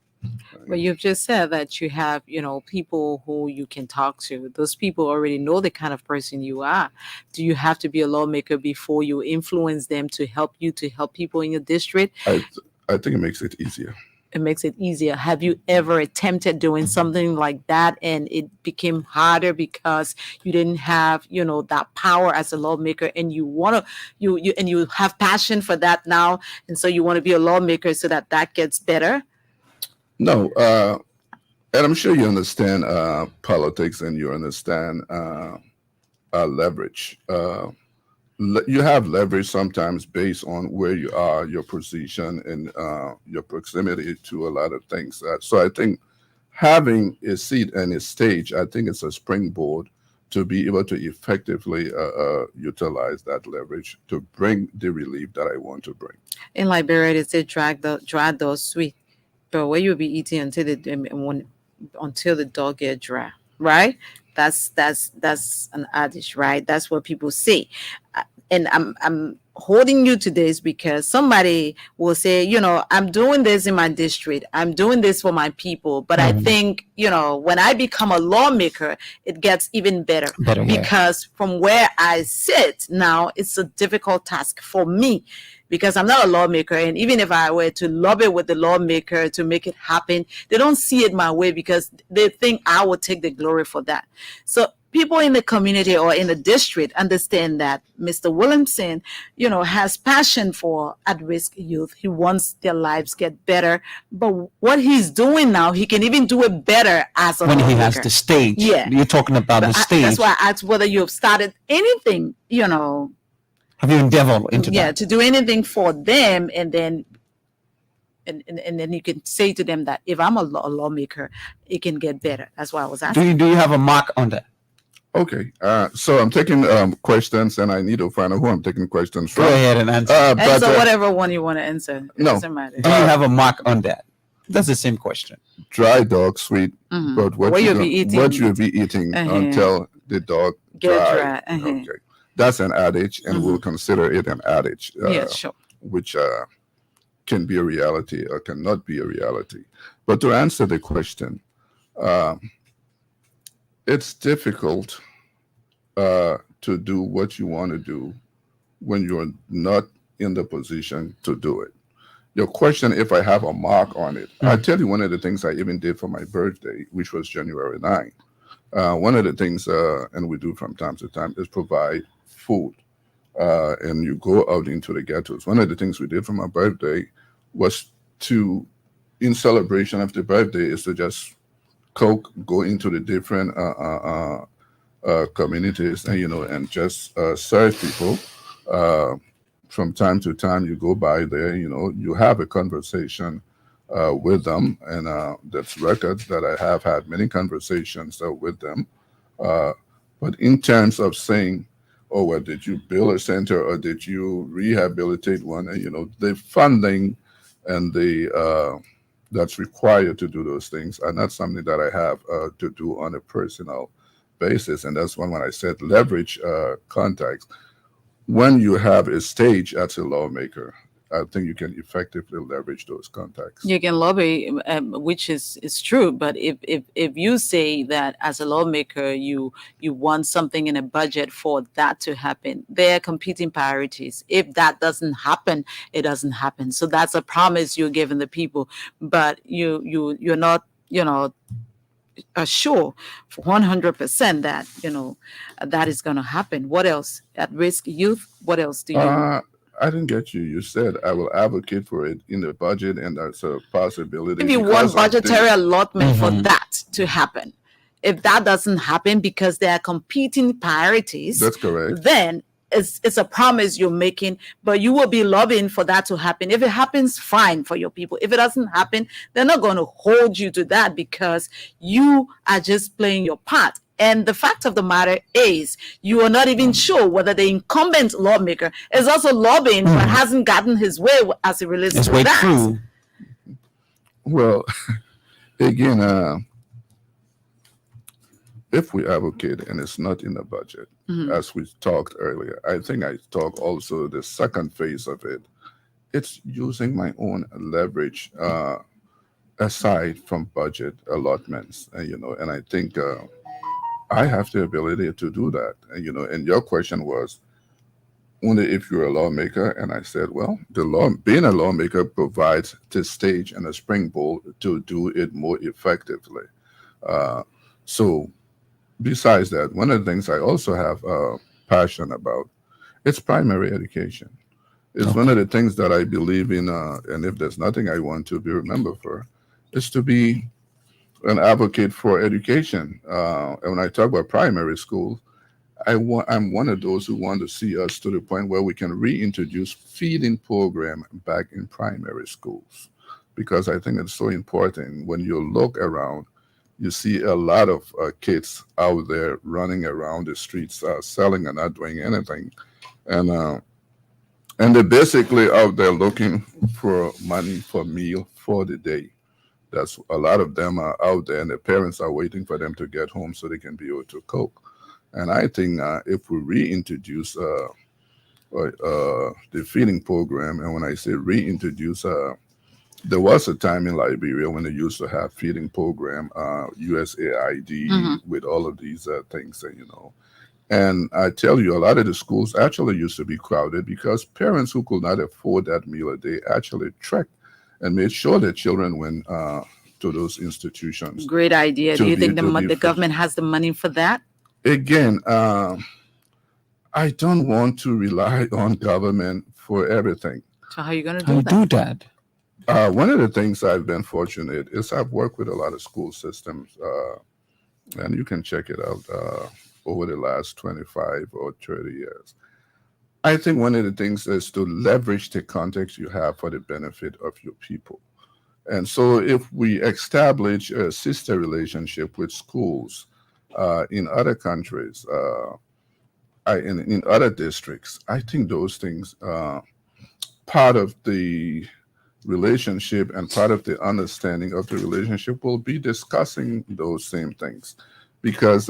But you've just said that you have, people who you can talk to. Those people already know the kind of person you are. Do you have to be a lawmaker before you influence them to help people in your district? I think it makes it easier. It makes it easier. Have you ever attempted doing something like that and it became harder because you didn't have, that power as a lawmaker, and you want to, you have passion for that now, and so you want to be a lawmaker so that gets better? No, and I'm sure you understand politics and you understand leverage. You have leverage sometimes based on where you are, your position, and your proximity to a lot of things. So I think having a seat and a stage, I think it's a springboard to be able to effectively utilize that leverage to bring the relief that I want to bring. In Liberia, they say drag those sweet, but where you'll be eating until the dog get dry, right? That's an adage, right? That's what people say. And I'm holding you to this because somebody will say, I'm doing this in my district, I'm doing this for my people, but I think, when I become a lawmaker, it gets even better because from where I sit now, it's a difficult task for me because I'm not a lawmaker. And even if I were to lobby with the lawmaker to make it happen, they don't see it my way because they think I will take the glory for that. So people in the community or in the district understand that Mr. Williamson, has passion for at-risk youth. He wants their lives get better. But what he's doing now, he can even do it better as a when lawmaker. he has the stage? Yeah. You're talking about the stage. That's why I asked whether you have started anything, Have you endeavored into that? to do anything for them, and then you can say to them that if I'm a lawmaker, it can get better. That's why I was asking. Do you have a mark on that? Okay, so I'm taking questions, and I need to find out who I'm taking questions from. Go ahead and answer. Answer whatever one you want to answer. It No. doesn't matter. Do you have a mark on that? That's the same question. Dry dog sweet, but what you'll be eating until the dog Get dry. dry. Okay, that's an adage, and we'll consider it an adage. Yeah, sure. Which can be a reality or cannot be a reality. But to answer the question, it's difficult to do what you want to do when you're not in the position to do it. Your question, if I have a mark on it, I'll tell you one of the things I even did for my birthday, which was January 9. One of the things, and we do from time to time, is provide food. And you go out into the ghettos. One of the things we did for my birthday was to, in celebration of the birthday, is to just go into the different communities and and just serve people. From time to time, you go by there, you have a conversation with them, and that's records that I have had many conversations with them. But in terms of saying, oh, well, did you build a center or did you rehabilitate one? The funding and the that's required to do those things are not something that I have to do on a personal basis. And that's when I said leverage contacts. When you have a stage as a lawmaker, I think you can effectively leverage those contacts. You can lobby, which is true. But if you say that as a lawmaker, you want something in a budget for that to happen, there are competing priorities. If that doesn't happen, it doesn't happen. So that's a promise you're giving the people, but you're not sure for 100% that that is going to happen. What else? At risk youth. What else do you? I didn't get you. You said I will advocate for it in the budget, and that's a possibility. If you want budgetary allotment for that to happen, if that doesn't happen because there are competing priorities, that's correct. Then it's a promise you're making, but you will be lobbying for that to happen. If it happens, fine for your people. If it doesn't happen, they're not going to hold you to that because you are just playing your part. And the fact of the matter is, you are not even sure whether the incumbent lawmaker is also lobbying but hasn't gotten his way as it relates to that. True. Well, again, if we advocate and it's not in the budget, as we talked earlier, I think I talked also the second phase of it. It's using my own leverage aside from budget allotments, and I think I have the ability to do that. And your question was only if you're a lawmaker, and I said, well, being a lawmaker provides the stage and a springboard to do it more effectively. So besides that, one of the things I also have passion about, it's primary education. It's one of the things that I believe in, and if there's nothing I want to be remembered for, is to be an advocate for education. And when I talk about primary schools, I'm one of those who want to see us to the point where we can reintroduce feeding program back in primary schools, because I think it's so important. When you look around, you see a lot of kids out there running around the streets, selling and not doing anything, and they're basically out there looking for money for meal for the day. That's a lot of them are out there, and their parents are waiting for them to get home so they can be able to cook. And I think if we reintroduce the feeding program, and when I say reintroduce, there was a time in Liberia when they used to have feeding program, USAID, with all of these things, And I tell you, a lot of the schools actually used to be crowded because parents who could not afford that meal a day actually trekked and made sure that children went to those institutions. Great idea. Do you think the government has the money for that? Again, I don't want to rely on government for everything. So how are you going to do that? One of the things I've been fortunate is I've worked with a lot of school systems, and you can check it out over the last 25 or 30 years. I think one of the things is to leverage the context you have for the benefit of your people. And so if we establish a sister relationship with schools in other countries, in other districts, I think those things, part of the relationship and part of the understanding of the relationship will be discussing those same things. Because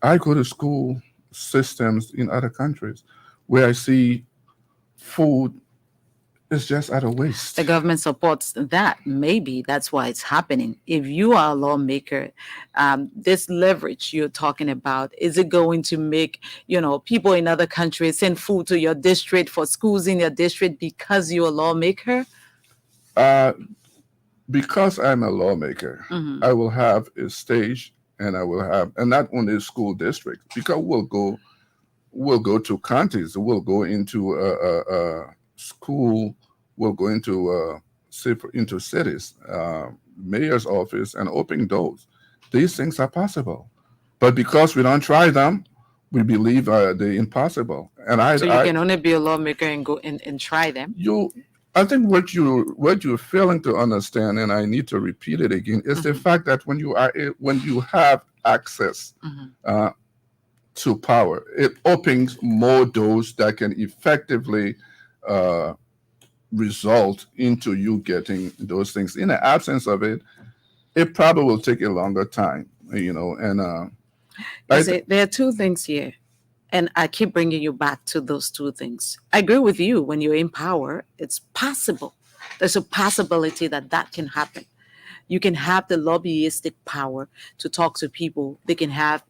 I go to school systems in other countries where I see food is just at a waste. The government supports that. Maybe that's why it's happening. If you are a lawmaker, this leverage you're talking about, is it going to make, people in other countries send food to your district for schools in your district because you're a lawmaker? Because I'm a lawmaker, I will have a stage, and I will have, and not only school districts, because we'll go to counties, we'll go into a school, we'll go into cities, mayor's office, and open doors. These things are possible, but because we don't try them, we believe they're impossible. And so you can only be a lawmaker and go and try them. I think what you're failing to understand, and I need to repeat it again, is the fact that when you have access to power, it opens more doors that can effectively result into you getting those things. In the absence of it, it probably will take a longer time, And there are two things here. And I keep bringing you back to those two things. I agree with you. When you're in power, it's possible. There's a possibility that can happen. You can have the lobbyistic power to talk to people. They can have,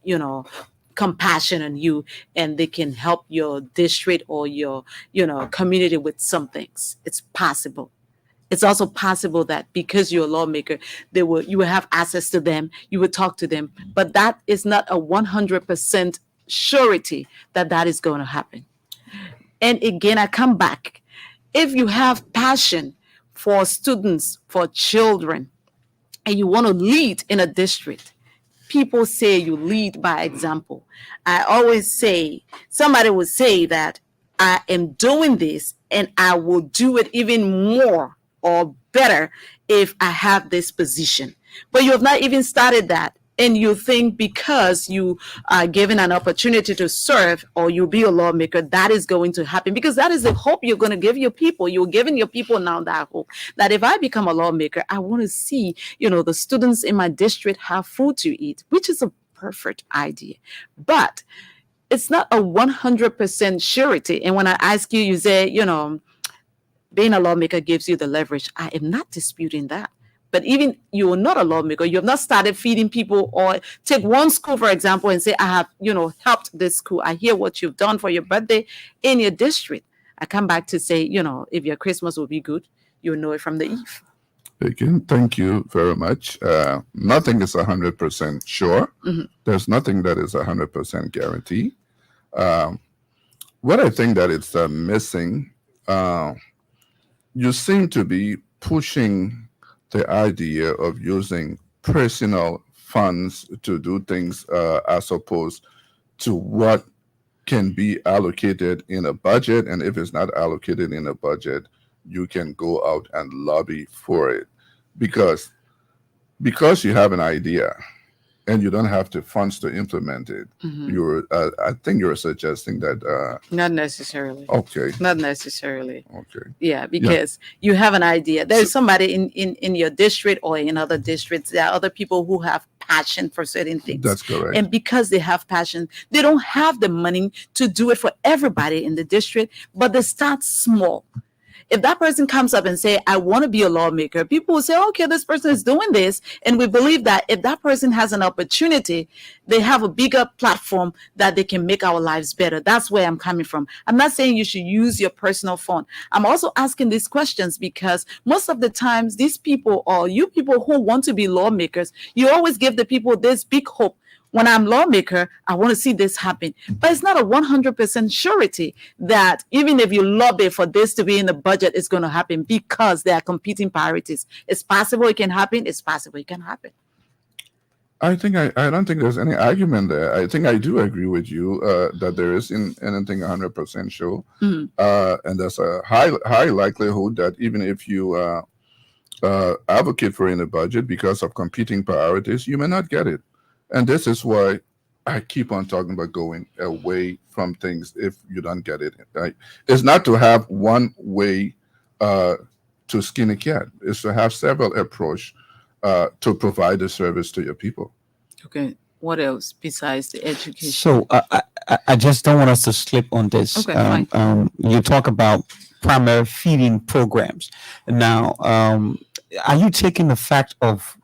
compassion on you, and they can help your district or your, community with some things. It's possible. It's also possible that because you're a lawmaker, you will have access to them. You would talk to them. But that is not a 100% surety that is going to happen. And again, I come back. If you have passion for students, for children, and you want to lead in a district, people say you lead by example. I always say, somebody would say that I am doing this and I will do it even more or better if I have this position. But you have not even started that. And you think because you are given an opportunity to serve or you be a lawmaker, that is going to happen. Because that is the hope you're going to give your people. You're giving your people now that hope that if I become a lawmaker, I want to see, the students in my district have food to eat, which is a perfect idea. But it's not a 100% surety. And when I ask you, you say, being a lawmaker gives you the leverage. I am not disputing that. But even you are not a lawmaker, you have not started feeding people, or take one school, for example, and say, I have, helped this school. I hear what you've done for your birthday in your district. I come back to say, if your Christmas will be good, you'll know it from the eve. Again, thank you very much. Nothing is 100% sure. Mhm. There's nothing that is 100% guarantee. What I think that it's missing, you seem to be pushing the idea of using personal funds to do things as opposed to what can be allocated in a budget. And if it's not allocated in a budget, you can go out and lobby for it because you have an idea and you don't have the funds to implement it. Mhm. I think you're suggesting that. Not necessarily. Okay. Not necessarily. Okay. Yeah, because you have an idea. There's somebody in your district or in other districts. There are other people who have passion for certain things. That's correct. And because they have passion, they don't have the money to do it for everybody in the district, but they start small. If that person comes up and say, I want to be a lawmaker, people will say, okay, this person is doing this. And we believe that if that person has an opportunity, they have a bigger platform that they can make our lives better. That's where I'm coming from. I'm not saying you should use your personal fund. I'm also asking these questions because most of the times these people, or you people who want to be lawmakers, you always give the people this big hope. When I'm lawmaker, I want to see this happen. But it's not a 100% surety that even if you lobby for this to be in the budget, it's going to happen because there are competing priorities. It's possible it can happen. It's possible it can happen. I don't think there's any argument there. I think I do agree with you that there isn't anything 100% sure. Mhm. And there's a high likelihood that even if you advocate for it in the budget because of competing priorities, you may not get it. And this is why I keep on talking about going away from things if you don't get it. Right? It's not to have one way to skin a cat. It's to have several approaches to provide the service to your people. Okay. What else besides the education? So I just don't want us to slip on this. Okay, fine. You talk about primary feeding programs. Now, are you taking the fact of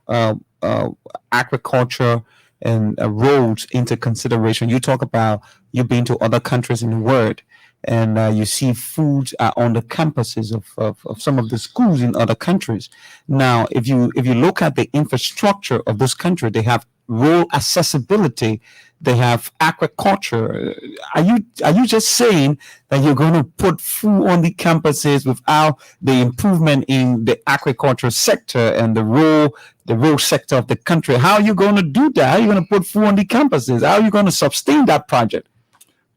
agriculture and roads into consideration? You talk about you've been to other countries in the world, and you see foods are on the campuses of some of the schools in other countries. Now, if you look at the infrastructure of this country, they have rural accessibility, they have agriculture. Are you just saying that you're going to put food on the campuses without the improvement in the agriculture sector and the rural sector of the country? How are you going to do that? How are you going to put food on the campuses? How are you going to sustain that project?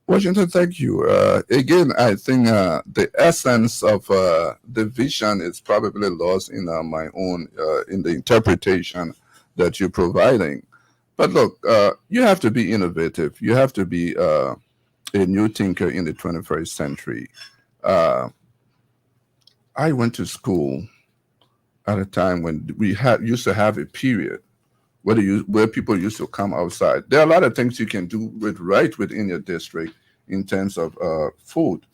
Washington, thank you. Again, I think the essence of the vision is probably lost in my own, in the interpretation that you're providing. But look, you have to be innovative. You have to be a new thinker in the 21st century. I went to school at a time when we used to have a period where people used to come outside. There are a lot of things you can do right within your district in terms of food,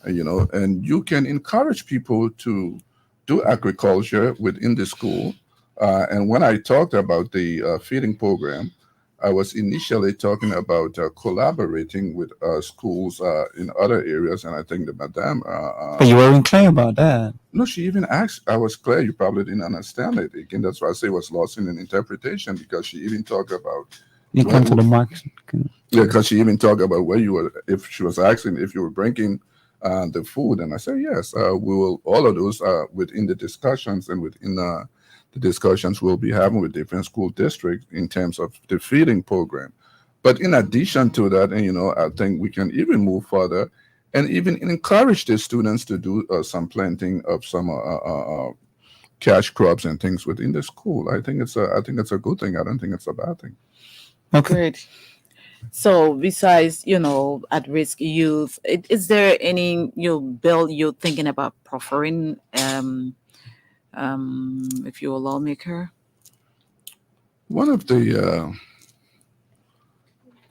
and you can encourage people to do agriculture within the school. And when I talked about the feeding program, I was initially talking about collaborating with schools in other areas, and I think that Madame. But you weren't clear about that. No, she even asked. I was clear. You probably didn't understand it. Again, that's why I say it was lost in an interpretation, because she even talked about. You come to the mark. Yeah, because she even talked about where you were. If she was asking if you were bringing the food. And I said, yes, we will, all of those within the discussions and within the discussions we'll be having with different school districts in terms of the feeding program. But in addition to that, and I think we can even move further and even encourage the students to do some planting of some cash crops and things within the school. I think it's a good thing. I don't think it's a bad thing. Okay. Great. So besides, at-risk youth, is there any bill you're thinking about proffering, if you're a lawmaker? One of the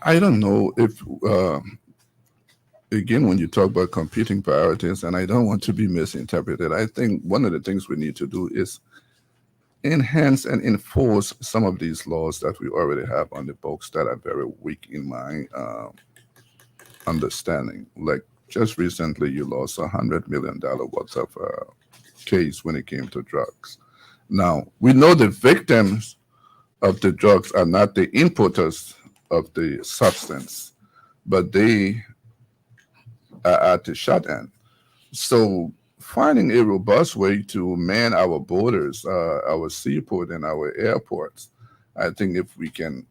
I don't know if again, when you talk about competing priorities, and I don't want to be misinterpreted, I think one of the things we need to do is enhance and enforce some of these laws that we already have on the books that are very weak in my understanding. Like just recently, you lost $100 million worth of case when it came to drugs. Now, we know the victims of the drugs are not the importers of the substance, but they are at the shut end. So finding a robust way to man our borders, our seaport and our airports, I think if we can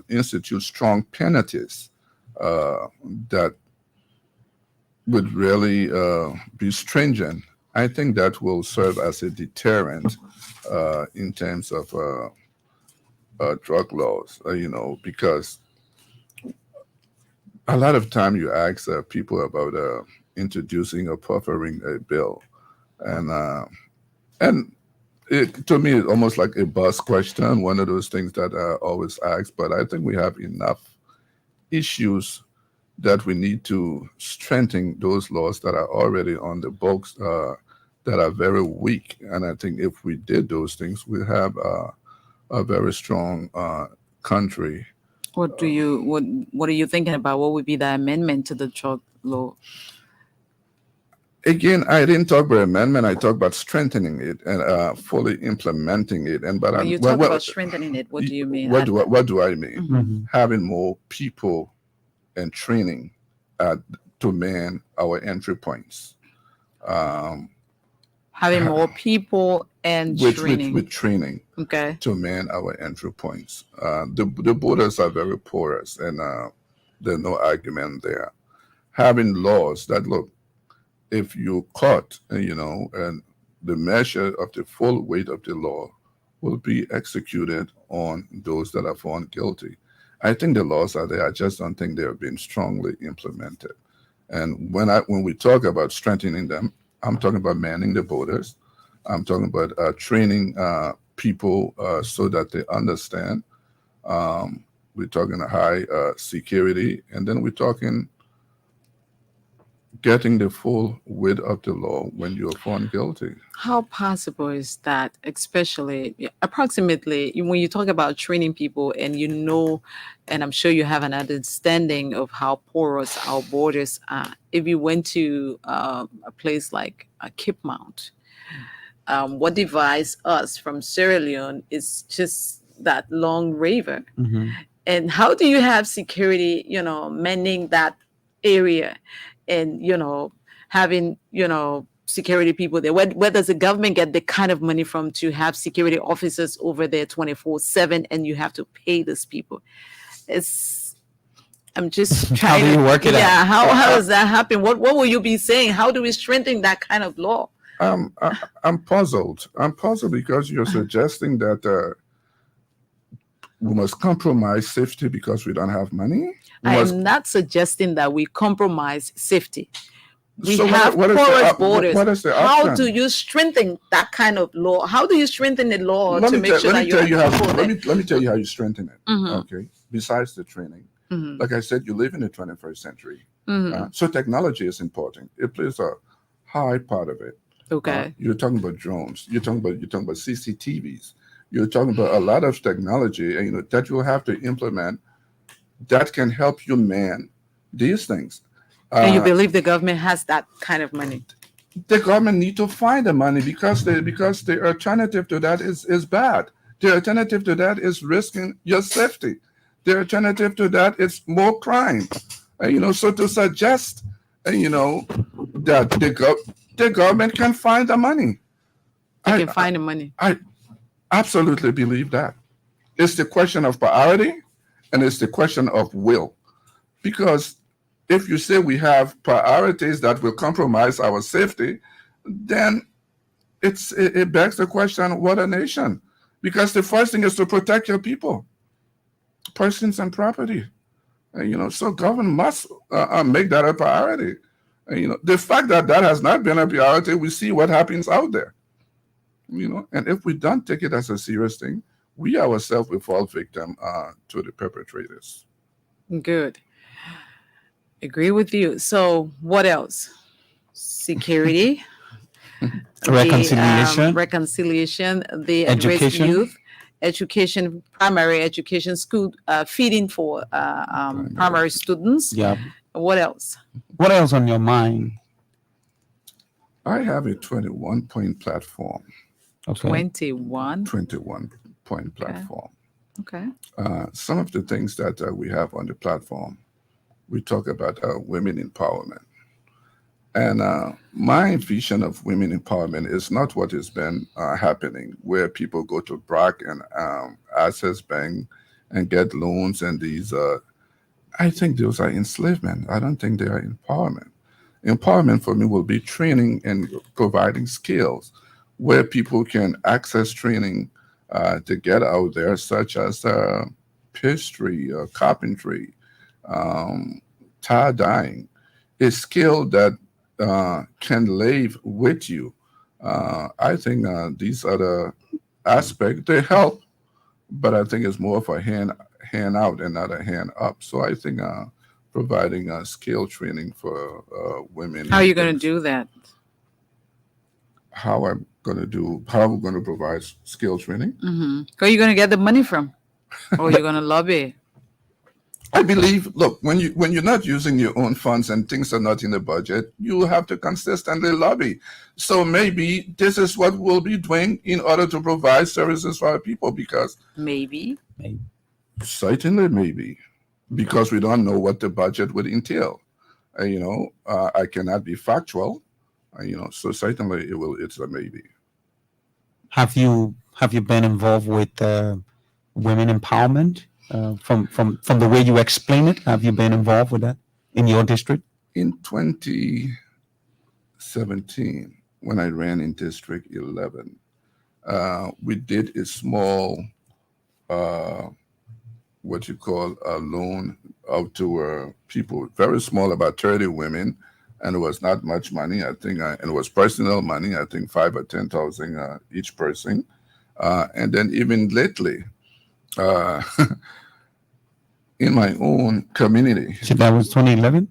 institute strong penalties that would really be stringent, I think that will serve as a deterrent in terms of drug laws, because a lot of time you ask people about introducing or proffering a bill, and it, to me, it's almost like a buzz question, one of those things that I always ask. But I think we have enough issues that we need to strengthen those laws that are already on the books that are very weak. And I think if we did those things, we have a very strong country. What are you thinking about? What would be the amendment to the drug law? Again, I didn't talk about amendment. I talked about strengthening it and fully implementing it. And When you talk about strengthening it, what do you mean? What do I mean? Having more people and training to man our entry points. Having more people and training. With training, okay, to man our entry points. The borders are very porous, and there's no argument there. Having laws that look, if you caught, and the measure of the full weight of the law will be executed on those that are found guilty. I think the laws are there. I just don't think they have been strongly implemented. And when we talk about strengthening them, I'm talking about manning the borders. I'm talking about training people so that they understand. We're talking high security, and then we're talking getting the full weight of the law when you're found guilty. How possible is that, especially approximately when you talk about training people and and I'm sure you have an understanding of how porous our borders are. If you went to a place like Cape Mount, what divides us from Sierra Leone is just that long river. Mm-hmm. And how do you have security, mending that area and, having, security people there? Where does the government get the kind of money from to have security officers over there 24/7 and you have to pay these people? I'm just trying How do you work it out? Yeah, how does that happen? What will you be saying? How do we strengthen that kind of law? I'm puzzled. I'm puzzled because you're suggesting that we must compromise safety because we don't have money. I'm not suggesting that we compromise safety. We So have what is porous the borders. what is the How option? do you strengthen that kind of law? How do you strengthen the law to make sure that you have people there? let me tell you how you strengthen it. Mhm. Okay. Besides the training, Mhm. like I said, you live in the 21st century, Mhm. so technology is important. It plays a high part of it. Okay. You're talking about drones. You're talking about CCTVs. You're talking about a lot of technology, that you'll have to implement that can help you man these things. And you believe the government has that kind of money? The government need to find the money because the alternative to that is bad. The alternative to that is risking your safety. The alternative to that is more crime. So to suggest and that the government can find the money. They can find the money. I absolutely believe that. It's the question of priority, and it's the question of will. Because if you say we have priorities that will compromise our safety, then it begs the question, what a nation? Because the first thing is to protect your people, persons and property. So government must make that a priority. The fact that that has not been a priority, we see what happens out there. And if we don't take it as a serious thing, we ourselves will fall victim to the perpetrators. Good. Agree with you. So what else? Security. Reconciliation. The at-risk Education. youth, education, primary education, school feeding for primary students. Yeah. What else? What else on your mind? I have a 21-point platform. Okay. 21. 21-point platform. Okay. Some of the things that we have on the platform, we talk about women empowerment. And my vision of women empowerment is not what has been happening, where people go to BRAC and Access Bank and get loans, and these, I think those are enslavement. I don't think they are empowerment. Empowerment for me will be training and providing skills where people can access training to get out there, such as pastry, carpentry, tie dyeing, a skill that can live with you. I think these other aspects, they help, but I think it's more of a hand out and not a hand up. So I think providing skill training for women. How are you going to do that? How I'm going to provide skill training? Mm-hmm. Where are you going to get the money from? Or you're going to lobby? I believe, look, when you're not using your own funds and things are not in the budget, you have to consistently lobby. So maybe this is what we'll be doing in order to provide services for our people, because maybe. Certainly maybe, because we don't know what the budget would entail. I cannot be factual. So certainly it's a maybe. Have you been involved with women empowerment? From the way you explain it, have you been involved with that in your district? In 2017, when I ran in District 11, we did a small, what you call a loan out to people, very small, about 30 women, and it was not much money. I think, and it was personal money. I think 5,000 or 10,000 each person, and then even lately. In my own community. So that was 2011?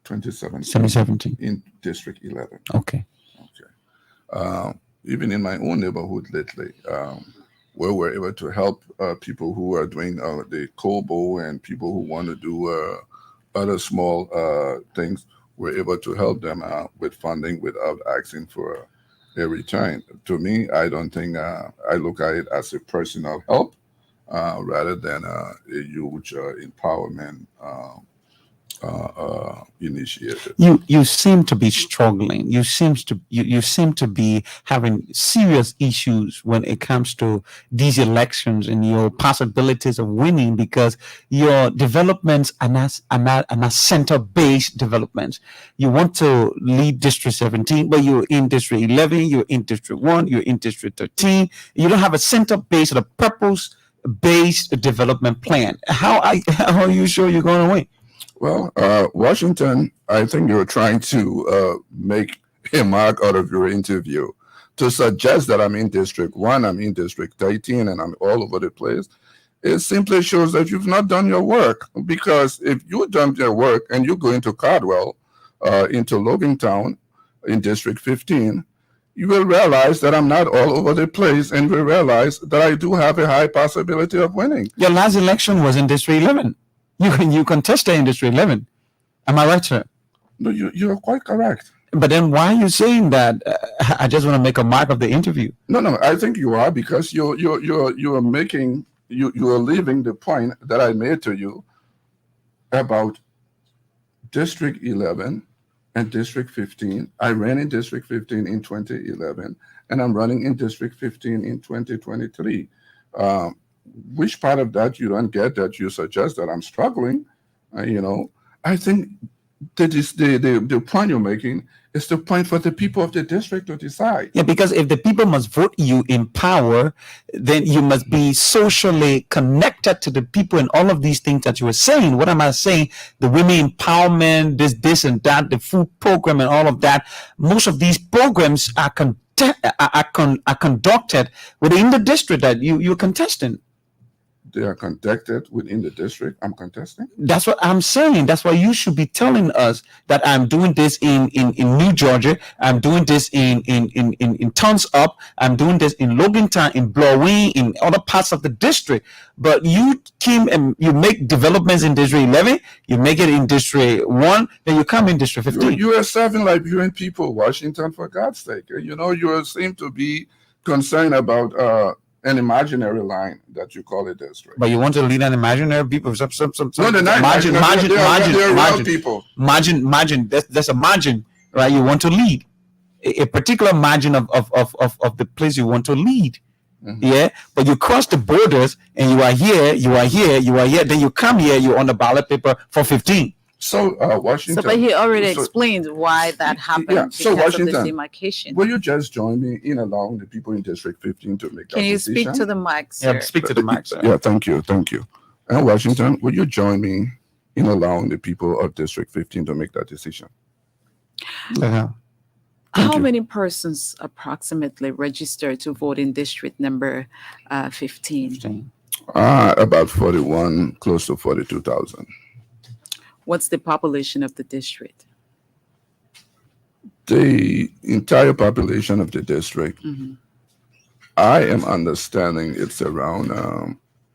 2017. In District 11. Okay. Even in my own neighborhood lately, where we're able to help people who are doing the Kobo and people who want to do other small things, we're able to help them with funding without asking for a return. To me, I don't think I look at it as a personal help. Rather than a huge empowerment initiative. You seem to be struggling. You seem to be having serious issues when it comes to these elections and your possibilities of winning, because your developments are not center-based developments. You want to lead District 17, but you're in District 11, you're in District 1, you're in District 13. You don't have a center-based or a purpose-based development plan. How are you sure you're going to win? Well, Washington, I think you're trying to make a mark out of your interview to suggest that I'm in District 1, I'm in District 13, and I'm all over the place. It simply shows that you've not done your work, because if you've done your work and you go into Caldwell, into Logantown in District 15, you will realize that I'm not all over the place, and you will realize that I do have a high possibility of winning. Your last election was in District 11. You contested in District 11. Am I right, sir? No, you're quite correct. But then why are you saying that? I just want to make a mark of the interview. No, I think you are, because you're leaving the point that I made to you about District 11 and District 15. I ran in District 15 in 2011, and I'm running in District 15 in 2023. Which part of that you don't get that you suggest that I'm struggling? I think that is the point you're making is the point for the people of the district to decide. Yeah, because if the people must vote you in power, then you must be socially connected to the people and all of these things that you were saying. What am I saying? The women empowerment, this and that, the food program and all of that. Most of these programs are conducted within the district that you're contesting. They are conducted within the district I'm contesting. That's what I'm saying. That's why you should be telling us that I'm doing this in New Georgia. I'm doing this in Tons Up. I'm doing this in Logantown, in Blowing, in other parts of the district. But you came and you make developments in District 11. You make it in District 1. Then you come in District 15. You are serving Liberian people, Washington, for God's sake. You seem to be concerned about an imaginary line that you call a district. But you want to lead an imaginary people? Some no, they're not margin. They're real people. Margin. There's a margin, right? You want to lead a particular margin of the place you want to lead. Mm-hmm. Yeah, but you cross the borders and you are here. Then you come here. You're on the ballot paper for 15. So Washington. So, but he already explained why that happened. Yeah. So Washington, of this demarcation. Will you just join me in allowing the people in District 15 to make? Can you speak to the mic, sir? Yeah, speak to the mic, sir. Yeah, thank you. And Washington, will you join me in allowing the people of District 15 to make that decision? Yeah. How many persons approximately registered to vote in district number 15? About 41, close to 42,000. What's the population of the district? The entire population of the district, I am understanding it's around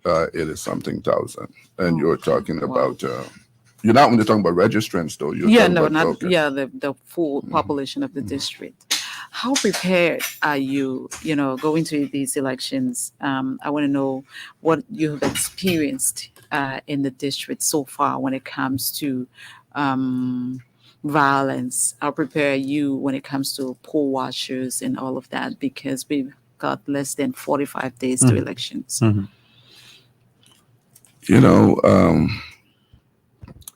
80-something thousand. And you're talking about, you're not only talking about registrants, though. The full population of the district. How prepared are you, going to these elections? I want to know what you have experienced in the district so far when it comes to violence. How prepared are you when it comes to poll watchers and all of that? Because we've got less than 45 days to elections. Mm-hmm.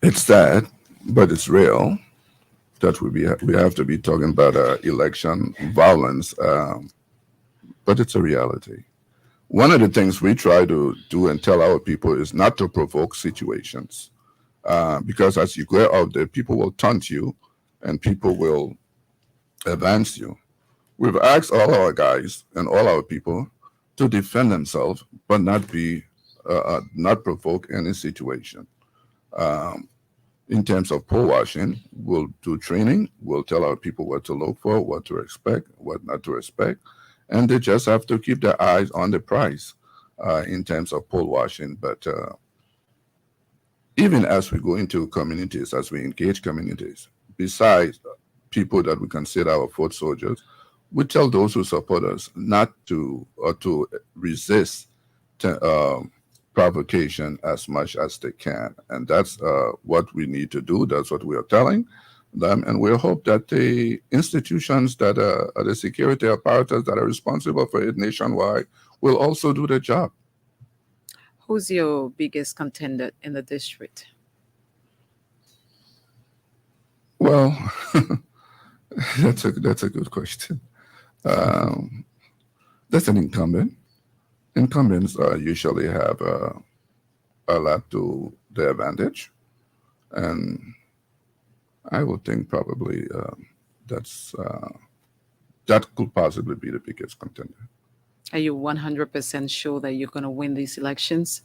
It's sad, but it's real that we have to be talking about election violence, but it's a reality. One of the things we try to do and tell our people is not to provoke situations, because as you go out there, people will taunt you and people will advance you. We've asked all our guys and all our people to defend themselves, but not provoke any situation. In terms of poll watching, we'll do training. We'll tell our people what to look for, what to expect, what not to expect. And they just have to keep their eyes on the prize in terms of poll watching. But even as we go into communities, as we engage communities, besides people that we consider our foot soldiers, we tell those who support us not to, or to resist provocation as much as they can. And that's what we need to do. That's what we are telling them. And we hope that the institutions that are the security apparatus that are responsible for it nationwide will also do their job. Who's your biggest contender in the district? Well, that's a good question. That's an incumbent. Incumbents usually have a lot to their advantage, and I would think probably that could possibly be the biggest contender. Are you 100% sure that you're going to win these elections?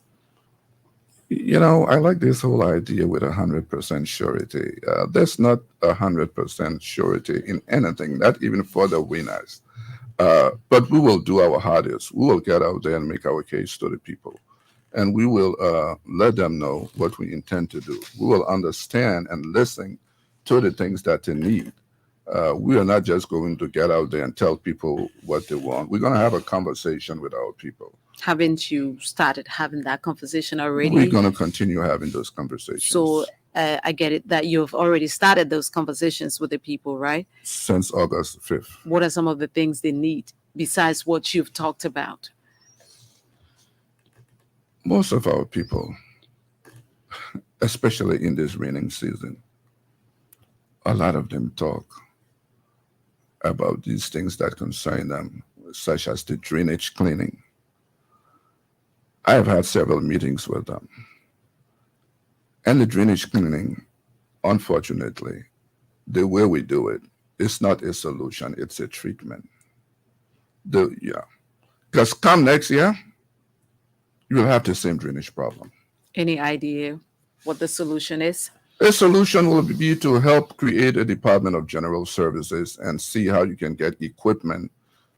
I like this whole idea with 100% surety. There's not 100% surety in anything, not even for the winners. But we will do our hardest. We will get out there and make our case to the people. And we will let them know what we intend to do. We will understand and listen to the things that they need. We are not just going to get out there and tell people what they want. We're going to have a conversation with our people. Haven't you started having that conversation already? We're going to continue having those conversations. So I get it that you've already started those conversations with the people, right? Since August 5th. What are some of the things they need besides what you've talked about? Most of our people, especially in this raining season, a lot of them talk about these things that concern them, such as the drainage cleaning. I have had several meetings with them. And the drainage cleaning, unfortunately, the way we do it, it's not a solution, it's a treatment. Because come next year, you will have the same drainage problem. Any idea what the solution is? A solution will be to help create a Department of General Services and see how you can get equipment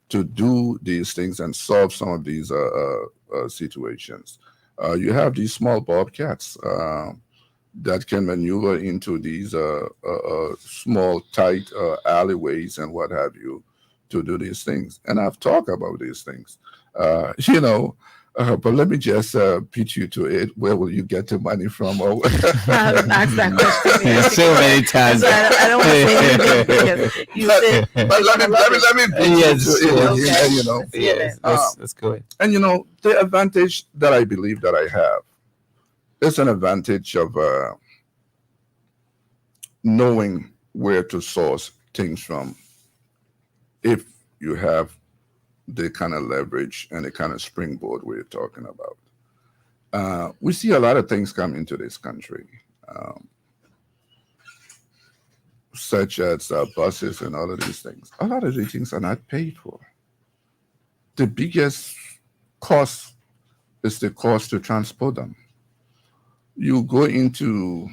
to do these things and solve some of these situations. You have these small bobcats that can maneuver into these small, tight alleyways and what have you to do these things. And I've talked about these things, but let me just pitch you to it. Where will you get the money from? I haven't asked that question yet. So many times. So I don't want to say anything because you said. But let me pitch you to it. Okay. Yes, let's go ahead. And the advantage that I believe that I have is an advantage of knowing where to source things from. If you have the kind of leverage and the kind of springboard we're talking about. We see a lot of things come into this country, such as buses and all of these things. A lot of these things are not paid for. The biggest cost is the cost to transport them. You go into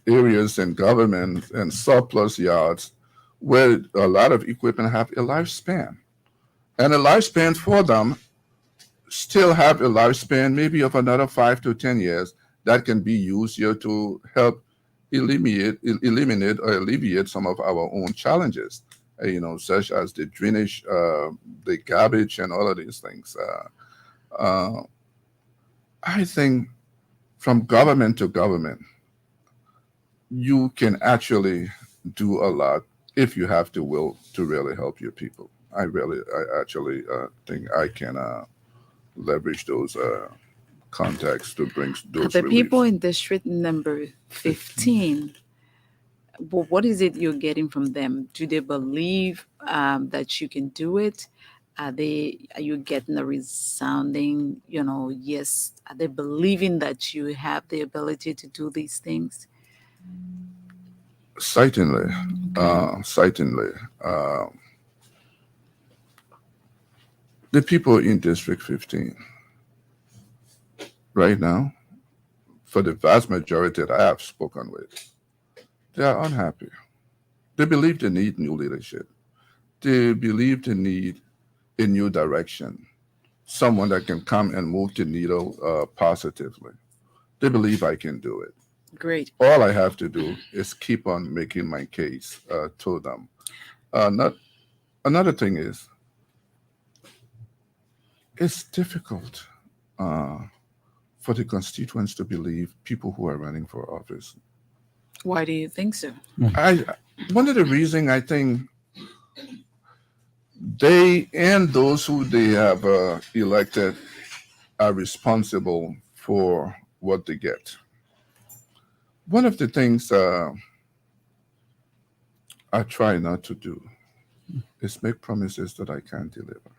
areas in government and surplus yards where a lot of equipment have a lifespan. And a lifespan for them still have a lifespan maybe of another 5 to 10 years that can be used here to help eliminate or alleviate some of our own challenges, such as the drainage, the garbage, and all of these things. I think from government to government, you can actually do a lot if you have the will to really help your people. I actually think I can leverage those contacts to bring those The relief. people in district number 15, what is it you're getting from them? Do they believe that you can do it? Are you getting a resounding, yes? Are they believing that you have the ability to do these things? Certainly. The people in District 15 right now, for the vast majority that I have spoken with, they are unhappy. They believe they need new leadership. They believe they need a new direction, someone that can come and move the needle positively. They believe I can do it. Great. All I have to do is keep on making my case to them. Another thing is, it's difficult for the constituents to believe people who are running for office. Why do you think so? One of the reasons I think they and those who they have elected are responsible for what they get. One of the things I try not to do is make promises that I can't deliver.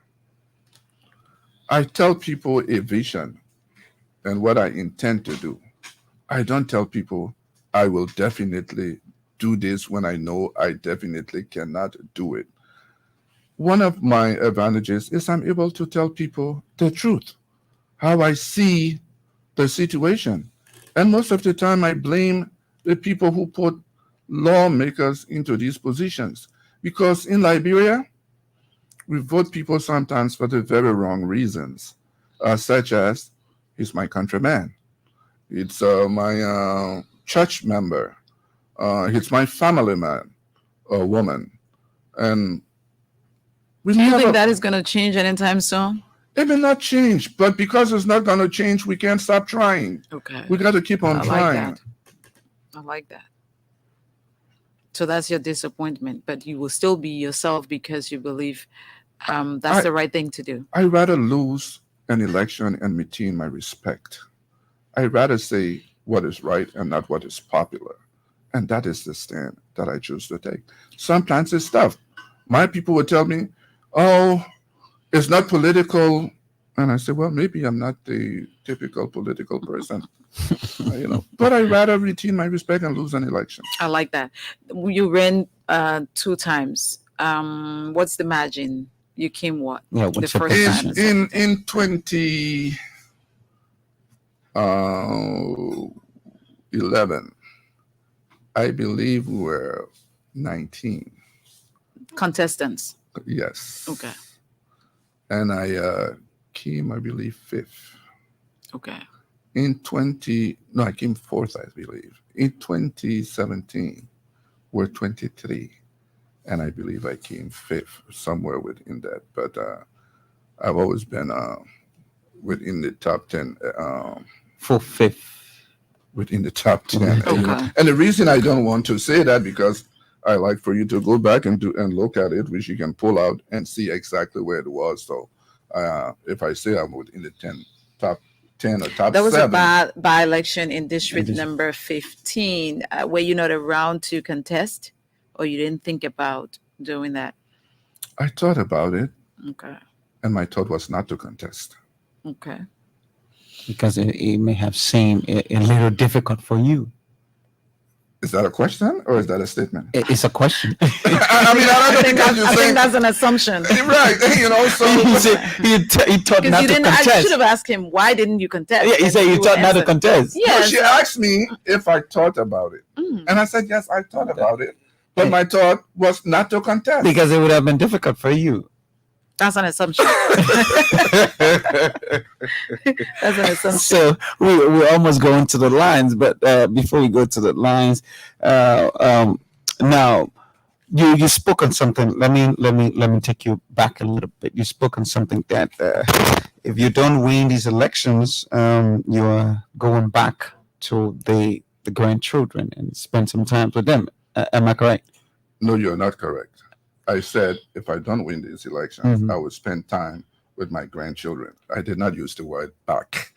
I tell people a vision and what I intend to do. I don't tell people I will definitely do this when I know I definitely cannot do it. One of my advantages is I'm able to tell people the truth, how I see the situation. And most of the time I blame the people who put lawmakers into these positions. Because in Liberia, we vote people sometimes for the very wrong reasons, such as, he's my countryman, it's my church member, it's my family man or woman. And do you think that is going to change anytime soon? It may not change, but because it's not going to change, we can't stop trying. Okay. We got to keep on I like trying. that. I like that. So that's your disappointment, but you will still be yourself because you believe that's the right thing to do. I rather lose an election and retain my respect. I rather say what is right and not what is popular. And that is the stand that I choose to take. Sometimes it's tough. My people would tell me, oh, it's not political. And I say, well, maybe I'm not the typical political person, but I rather retain my respect and lose an election. I like that. You ran 2 times. What's the margin? You came what? Yeah, The what's your first time. position? In 2011, I believe we were 19. Contestants. Yes. Okay. And I came, I believe, 5th. Okay. I came 4th, I believe. In 2017, we're 23. And I believe I came 5th, somewhere within that. But I've always been within the top 10. For 5th. Within the top 10. Okay. And the reason I don't want to say that, because I like for you to go back and look at it, which you can pull out and see exactly where it was. So if I say I'm within the top 10 or top 7. There was a by-election in district number 15. Were you not around to contest, or you didn't think about doing that? I thought about it. Okay. And my thought was not to contest. Okay. Because it may have seemed a little difficult for you. Is that a question or is that a statement? It's a question. I think that's an assumption. Right. So he thought not to contest. I should have asked him, why didn't you contest? Yeah, he said you thought not to contest. Yes. She asked me if I thought about it. And I said, yes, I thought about it. But my thought was not to contest. Because it would have been difficult for you. That's an assumption. That's an assumption. So we're almost going to the lines, but before we go to the lines, now you spoke on something. Let me take you back a little bit. You spoke on something that if you don't win these elections, you're going back to the grandchildren and spend some time with them. Am I correct? No, you're not correct. I said if I don't win this election, I would spend time with my grandchildren. I did not use the word back.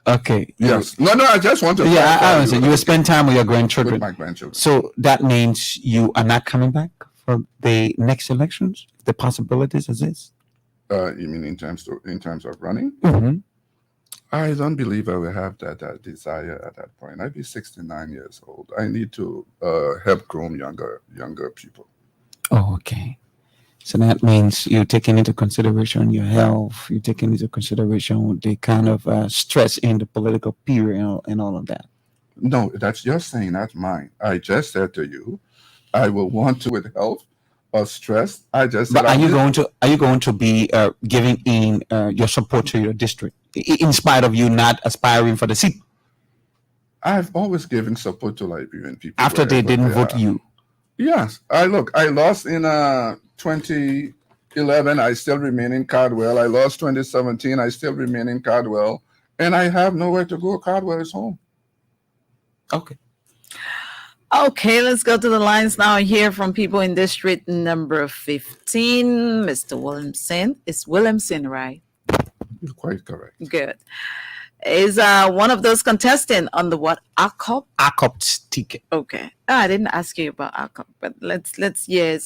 Okay. Yes. No, I just want to. Yeah, I understand. You will spend time with your grandchildren. With my grandchildren. So that means you are not coming back for the next elections? The possibilities exist? You mean in terms of running? Mm-hmm. I don't believe I will have that desire at that point. I'd be 69 years old. I need to help groom younger people. Oh, okay. So that means you're taking into consideration your health, you're taking into consideration the kind of stress in the political period and all of that. No, that's your saying, not mine. I just said to you, I will want to with health or stress. I just said. But are you going to be giving in your support to your district in spite of you not aspiring for the seat? I've always given support to Liberian people. After they didn't vote you. Yes. I lost in 2011. I still remain in Cardwell. I lost 2017. I still remain in Cardwell. And I have nowhere to go. Cardwell is home. Okay. Okay, let's go to the lines now and hear from people in district number 15. Mr. Williamson. It's Williamson, right? You're quite correct. Good. Is one of those contestant on the what? ACOP ticket. Okay. I didn't ask you about ACOP, but let's hear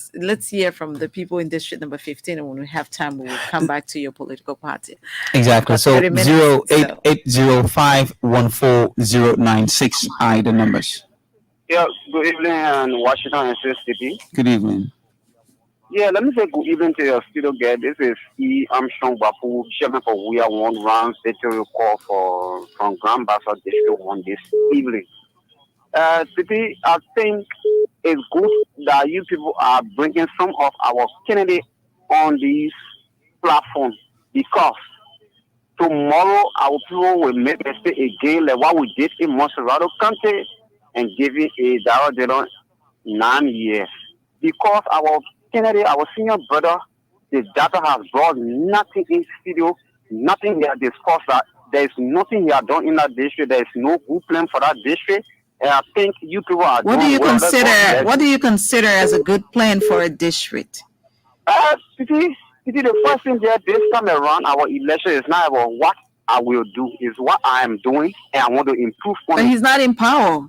from the people in district number 15, and when we have time, we will come back to your political party. Exactly. So 08805140096 are the numbers. Yeah, good evening, and Washington and City. Good evening. Yeah, let me say good evening to your studio guest. This is E. Armstrong Bapu, chairman for We Are One Round Victory Call from Grand Bassa District 1 this evening. City, I think it's good that you people are bringing some of our candidates on this platform, because tomorrow our people will make mistake again like what we did in Monserrado County and giving a Darrell 9 years. Because our candidate, our senior brother, the data has brought nothing in studio nothing he has discussed that. There is nothing he has done in that district. There is no good plan for that district. And I think you people are What do doing you well. consider? What do you consider as a good plan for a district? The first thing there this time around, our election is not about what I will do, is what I am doing, and I want to improve on But it. he's not in power.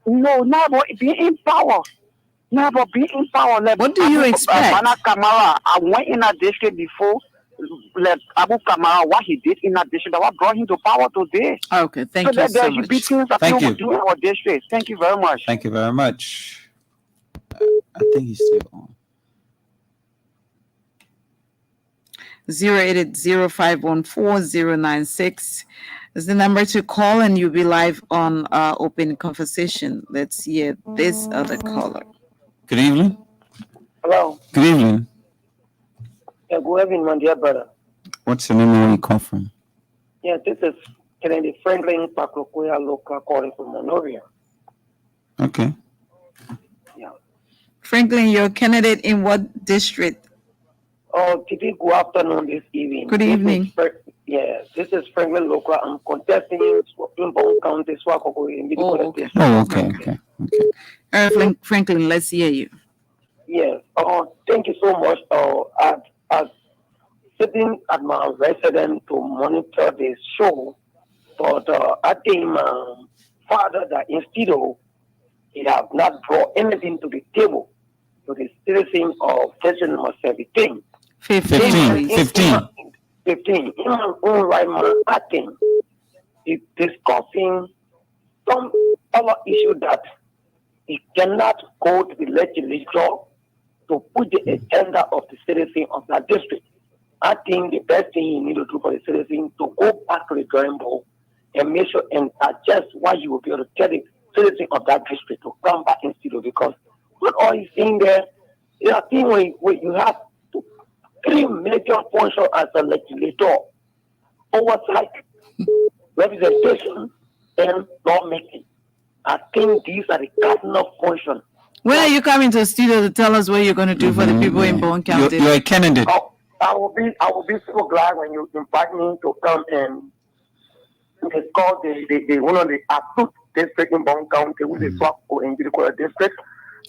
No, not about being in power. Not about being in power. Like What do you expect? Bana Kamara, I went in that district before. Like Abu Kamara, what he did in that district, what brought him to power today. Okay, thank you there so should be much. things that Thank people you. do in our district. Thank you very much. Thank you very much. I think he's still on. 080514096 is the number to call, and you'll be live on open conversation. Let's hear this other caller. Good evening. Hello. Good evening. Yeah, good evening, my dear brother. What's your name and where you come from? Yeah, this is Kennedy Franklin Paklokoya local calling from Monrovia. Okay. Yeah. Franklin, you're a candidate in what district? Oh, today, good afternoon, this evening. Good evening. This is Franklin local. I'm contesting in Bone County, Swakoko. Oh, okay. Okay. Franklin, let's hear you. Yes. Thank you so much. As sitting at my residence to monitor this show, but I think my father, that instead of he have not brought anything to the table to the citizen of session number 17. 15. 15. In my own right mind, I think it's discussing some other issue that he cannot go to the legislature to put the agenda of the citizen of that district. I think the best thing you need to do for the citizen to go back to the drawing board and make sure and adjust what you will be able to tell the citizen of that district to come back in studio, because what all he's saying there, I think when you have three major functions as a legislator: oversight, representation, and lawmaking. I think these are the cardinal functions. When are you coming to the studio to tell us what you're going to do for the people in Bone County? You're a candidate. I will be so glad when you invite me to come and discuss the one of the acute district in Bone County, which is Swakoko and Jirikwara district.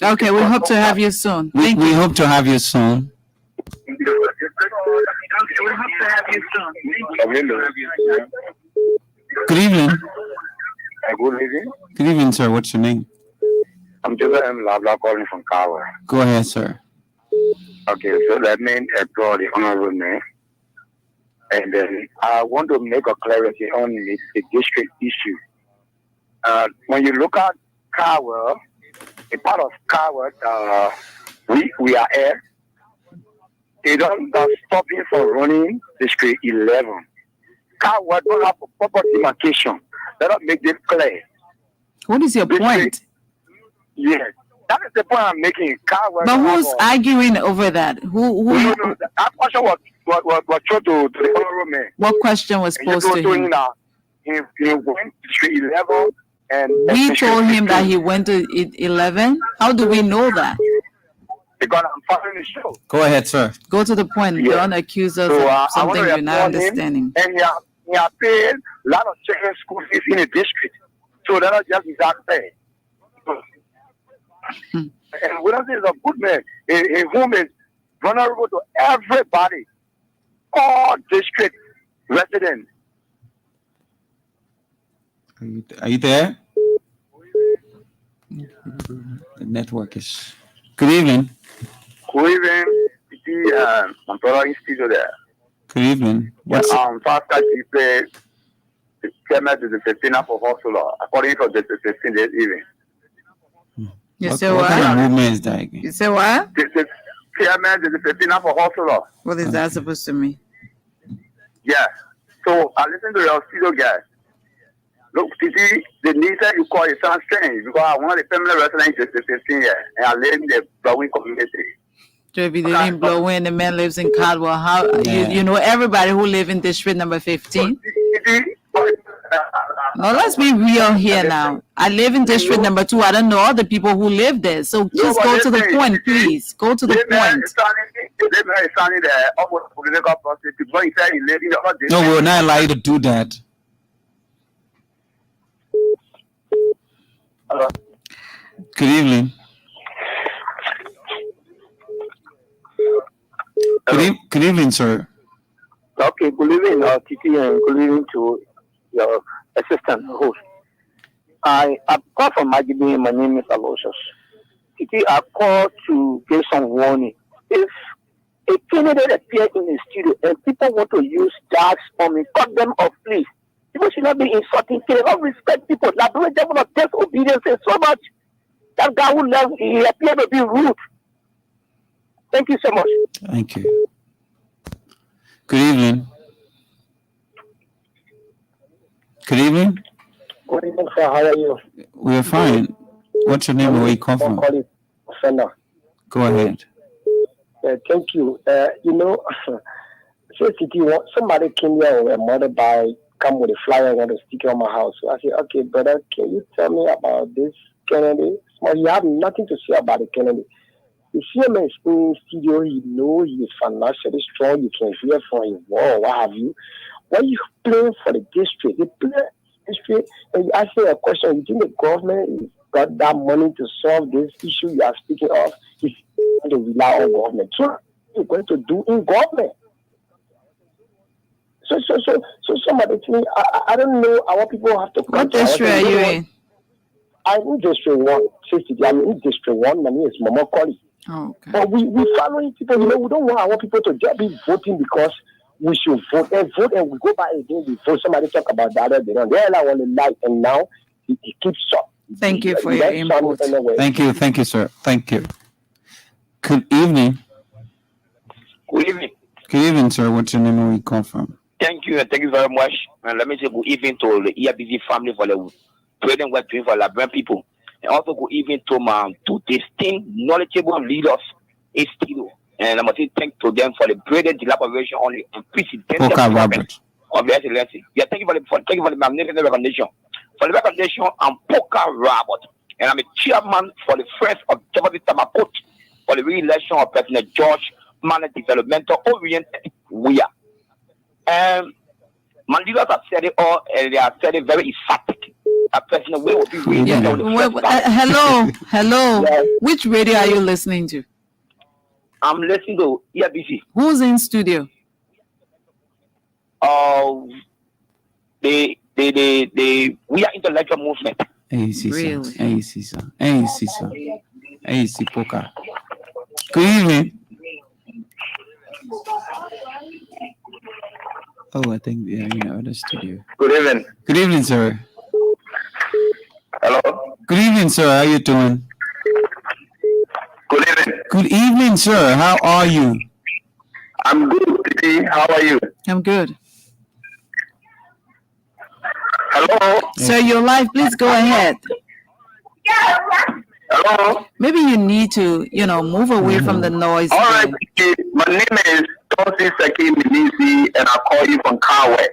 Okay, we hope to have you soon. We hope to have you soon. Good evening. Good evening. Good evening, sir. What's your name? I'm Joseph M. Labla calling from Kawa. Go ahead, sir. Okay, so let me draw the honorable name. And then I want to make a clarity on the district issue. When you look at Kawa, a part of Kawa, we are here. They don't stop him from running district 11. Kawa don't have a proper demarcation. Let us make this clear. What is your point? Yes, that is the point I'm making. But who's arguing over that? Who? No, that question was thrown to the honorable man. What question was posed to him? He went to 11, and we told him that he went to 11. How do we know that? Because I'm following the show. Go ahead, sir. Go to the point. Yes. Don't accuse us of something you're not understanding. And he has paid a lot of children's school fees in the district. So that is just that fair. And Williams is a good man. A whom is vulnerable to everybody. All district residents. Are you there? The network is. Good evening. Good evening. I'm following studio there. Good evening. Fast as you play, the chairman is the 15th of Hustler, according to the 15th this evening. You What say kind of what? movement is that again? You say what? The chairman is the 15th of Hustler. What is that supposed to mean? Yeah. So I listen to your studio guys. Look, you see, the neither you call it sounds strange because I want the family resident is 15 years and I live in the Blowing community. If you live in Blowing, the man lives in Caldwell. How you know everybody who live in district number 15? No, let's be real here now. I live in district number 2. I don't know all the people who live there. So just go to the point, please. Go to the point. No, we will not allow you to do that. Good evening. Good evening, sir. Okay, good evening, Titi, and good evening to your assistant host. I call from Maggie. My name is Aloysius. Titi, I call to give some warning. If a candidate appears in the studio and people want to use jobs on me, cut them off, please. People should not be insulting. They don't respect people. Like the devil of disobedience is so much. That guy who left, he appeared to be rude. Thank you so much. Thank you. Good evening. Good evening. Good evening, sir. How are you? We are fine. What's your name and where you come from? Go ahead. Thank you. Somebody came here with a motorbike, come with a flyer and want to stick it on my house. So I said, okay, brother, can you tell me about this Kennedy? Well, you have nothing to say about the Kennedy. You see him in studio, he knows he is financially strong, you can hear from his wall, what have you. When you play for the district, you play district and you ask him a question, you think the government got that money to solve this issue you are speaking of? He's going to rely on government. So what are you going to do in government? So somebody tell me, I don't know how people have to come. What district are you in? I'm in District 1. I'm in District 1. My name is Mama Koli. Oh, okay. But we following people, we don't want our people to just be voting because we should vote and we go by again, we vote. Somebody talk about that, they don't. They're like on the light, and now it keeps up. Thank you for your input. Thank you, sir. Thank you. Good evening. Good evening. Good evening, sir. What's your name and where you come from? Thank you, and thank you very much. And let me say good evening to the ELBC family for the trading work doing for Liberian people. And also good evening to distinct, knowledgeable leaders in studio. And I must say thank to them for the brilliant elaboration on the unprecedented progress of the excellency. Yeah, thank you for the magnificent recognition. For the recognition, I'm Poker Robert, and I'm a chairman for the Friends of Jefferson Tamakot for the re-election of President George Manor Developmental Oriented. We are. My leaders have said it all, and they have said it very emphatic. President will be hello. Yeah. Which radio are you listening to? I'm listening to ELBC. Who's in studio? We are intellectual movement. Really? AC Poker. Good evening. Oh, I think they're in other studio. Good evening. Good evening, sir. Hello. Good evening, sir. How you doing? Good evening. Good evening, sir. How are you? I'm good. How are you? I'm good. Hello. Sir, you're live. Please go ahead. Hello. Maybe you need to, move away from the noise. All right. My name is Tosi Seki Minisi, and I call you from Kawe.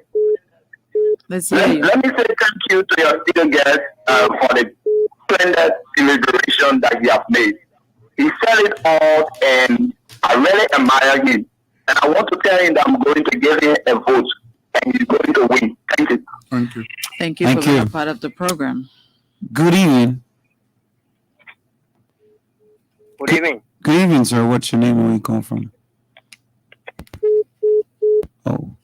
Let's hear you. Let me say thank you to your studio guest for the splendid deliberation that you have made. He said it all, and I really admire him. And I want to tell him that I'm going to give him a vote, and he's going to win. Thank you. Thank you. Thank you for being a part of the program. Good evening. Good evening. Good evening, sir. What's your name and where you come from? Oh.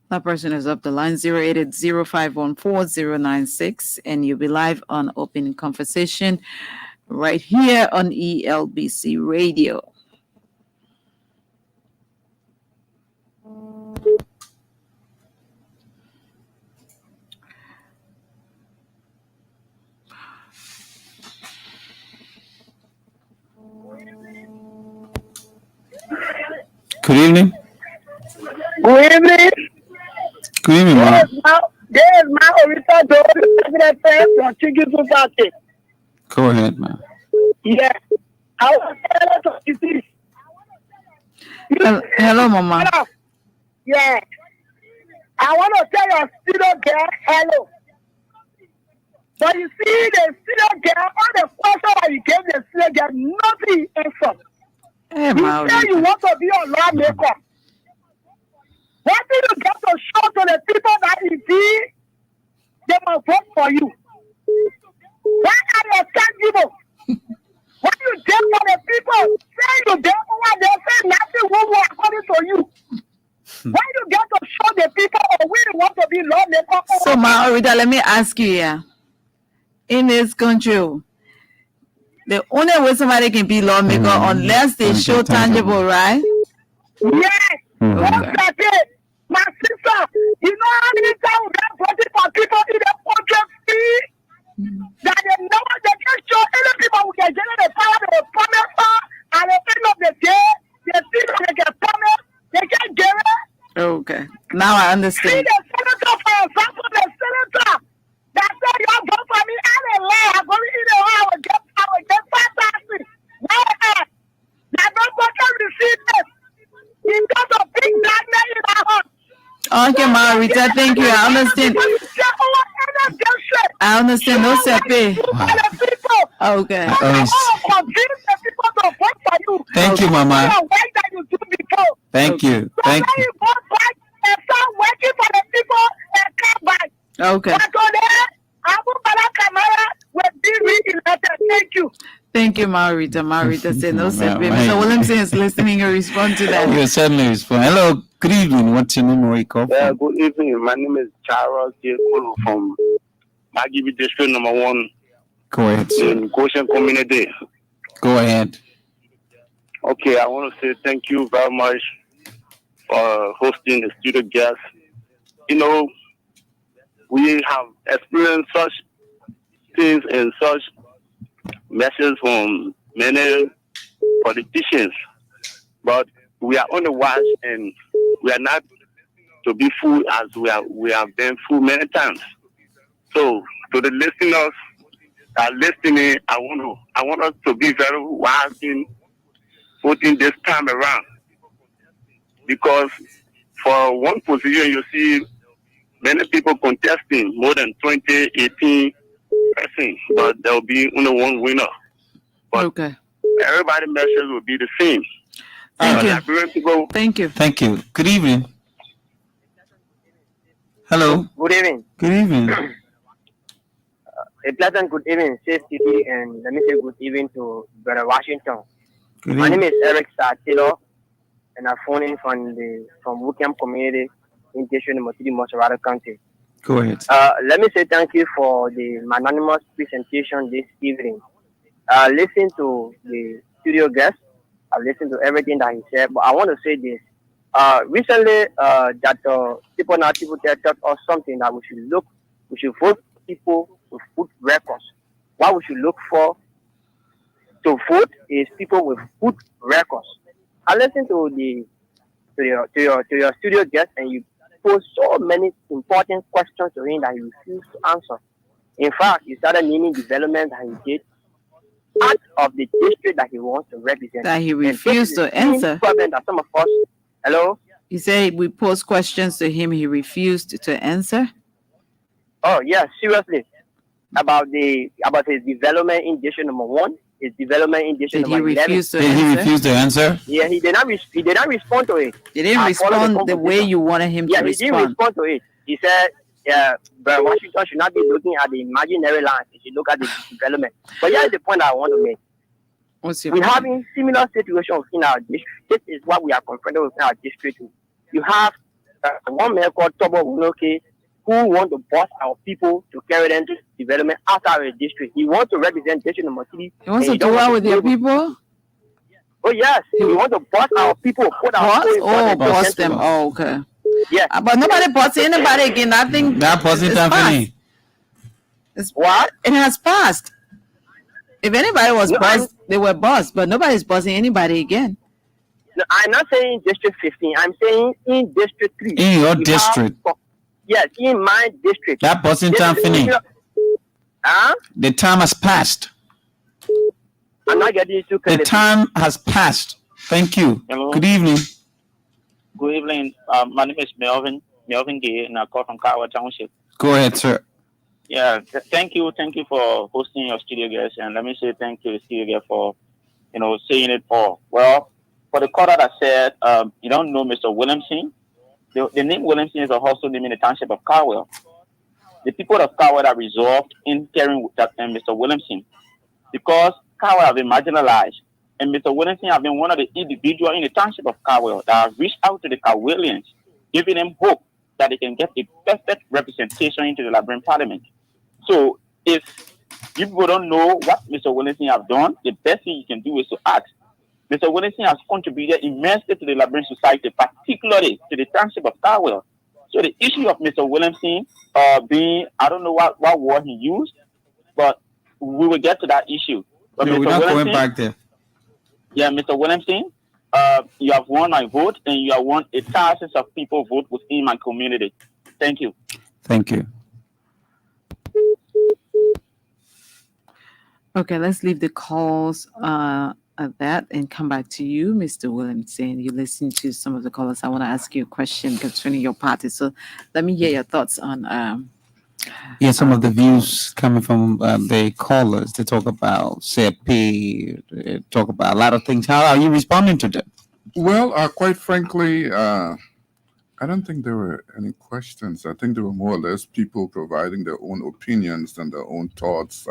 That person is up the line 080-514-096, and you'll be live on Open Conversation right here on ELBC Radio. Good evening. Good evening. Good evening, man. There's my original president from Chicken Society. Go ahead, man. Yeah. I was telling you this. Hello, Mama. Hello. Yeah. I want to tell your student girl hello. But you see, the student girl, all the question that you gave the student girl, nothing answered. Hey, You say Maurita. you want to be a lawmaker. What do you get to show to the people that indeed they must vote for you? Why are you tangible? What you did for the people? Say you did over there, say nothing will according to you. Why you get to show the people or we want to be lawmaker? So, Maurita, let me ask you here. In this country, the only way somebody can be lawmaker unless they show tangible, right? Yes. Okay. That's it. My sister, you know how many times we have voted for people in the country that they know they can show any people who can generate the power they will promise her at the end of the day, they see that they can promise, they can get it. Okay. Now I See understand. the senator, for example, the senator that said you vote for me, I didn't lie. I'm going to eat it. I will get 5,000. Now that nobody receive it. Because of big darkness in our heart. Okay, Maurita, thank you. I understand. I understand. No sepe. Okay. Thank you, Mama. Thank you. Thank you. Okay. Thank you. Thank you, Maurita. Maurita said no sepe. Mr. Williamson is listening and respond to that. You certainly respond. Hello, good evening. What's your name? Where you call Yeah, from? good evening. My name is Charles J. Kulu from Magibi District number 1 Go ahead, sir. in Goshen Community. Go ahead. Okay, I want to say thank you very much for hosting the studio guests. You know, we have experienced such things and such messages from many politicians, but we are on the watch and we are not to be fooled as we have been fooled many times. So to the listeners that are listening, I want us to be very wise in voting this time around, because for one position you see many people contesting, more than 20, 18 persons, but there will be only one winner. But Okay. everybody's message will be the same. Thank you. Liberian people, Thank you. Thank you. Good evening. Hello. Good evening. Good evening. A pleasant good evening, safe city, and let me say good evening to Brother Washington. Good My name evening. is Eric Sartilo, and I'm phoning from Wookiam community in District Motidi, Mosorado County. Go ahead. Let me say thank you for the magnanimous presentation this evening. Listen to the studio guest. I listened to everything that he said, but I want to say this. Recently, that people taught us something that we should vote people with food records. What we should look for to vote is people with food records. I listened to your studio guest, and you posed so many important questions to him that he refused to answer. In fact, you started naming development that he did out of the district that he wants to represent. That he And this refused is to the same answer. problem that some of us. Hello. You say we posed questions to him, he refused to answer. Oh yeah, seriously. About his development in district number 1, his development in district Did he number 11. refuse to Did he answer? refuse to answer? Yeah, he did not respond to it. He didn't I followed respond the way conversation. you wanted him Yeah, to he didn't respond. respond to it. He said, yeah, but Washington should not be looking at the imaginary land. He should look at the development. But here's the point I want to make. What's your We're point? having similar situations in our district. This is what we are confronted with in our district. You have one man called Tobo Unoke who want to boss our people to carry them to development outside our district. He wants to represent district number 3. He wants and to don't do want what with your be able- people? Oh yes, he wants to boss our people, put our Boss? people in front Oh, of boss them. them. Oh, okay. Yeah. But nobody boss anybody again. I think That person it's Anthony. passed. What? It has passed. If anybody was No, bossed, they were bossed, but nobody's bossing anybody again. No, I'm not saying district 15. I'm saying in district 3. In your We district. Yes, in my district. That person This is Anthony. similar- Huh? The time has passed. I'm not getting too The clear. time has passed. Thank you. Hello. Good evening. Good evening. My name is Melvin Gay, and I call from Kawa Township. Go ahead, sir. Yeah, thank you for hosting your studio guest, and let me say thank you to the studio guest for, saying it all. Well, For the caller that said you don't know Mr. Williamson, the name Williamson is also named in the township of Caldwell. The people of Caldwell are resolved in caring that Mr. Williamson because Caldwell have been marginalized. And Mr. Williamson have been one of the individuals in the township of Caldwell that have reached out to the Caldwellians, giving them hope that they can get a perfect representation into the Liberian Parliament. So if you people don't know what Mr. Williamson have done, the best thing you can do is to ask. Mr. Williamson has contributed immensely to the Liberian society, particularly to the township of Caldwell. So the issue of Mr. Williamson being, I don't know what word he used, but we will get to that issue. But No, Mr. we're not Williamson, going back there. yeah, Mr. Williamson, you have won my vote and you have won thousands of people vote within my community. Thank you. Thank you. Okay, let's leave the calls at that and come back to you, Mr. Williamson. You listen to some of the callers. I want to ask you a question concerning your party. So let me hear your thoughts on. Yeah, some of the views coming from the callers. They talk about CP, they talk about a lot of things. How are you responding to them? Well, quite frankly, I don't think there were any questions. I think there were more or less people providing their own opinions and their own thoughts.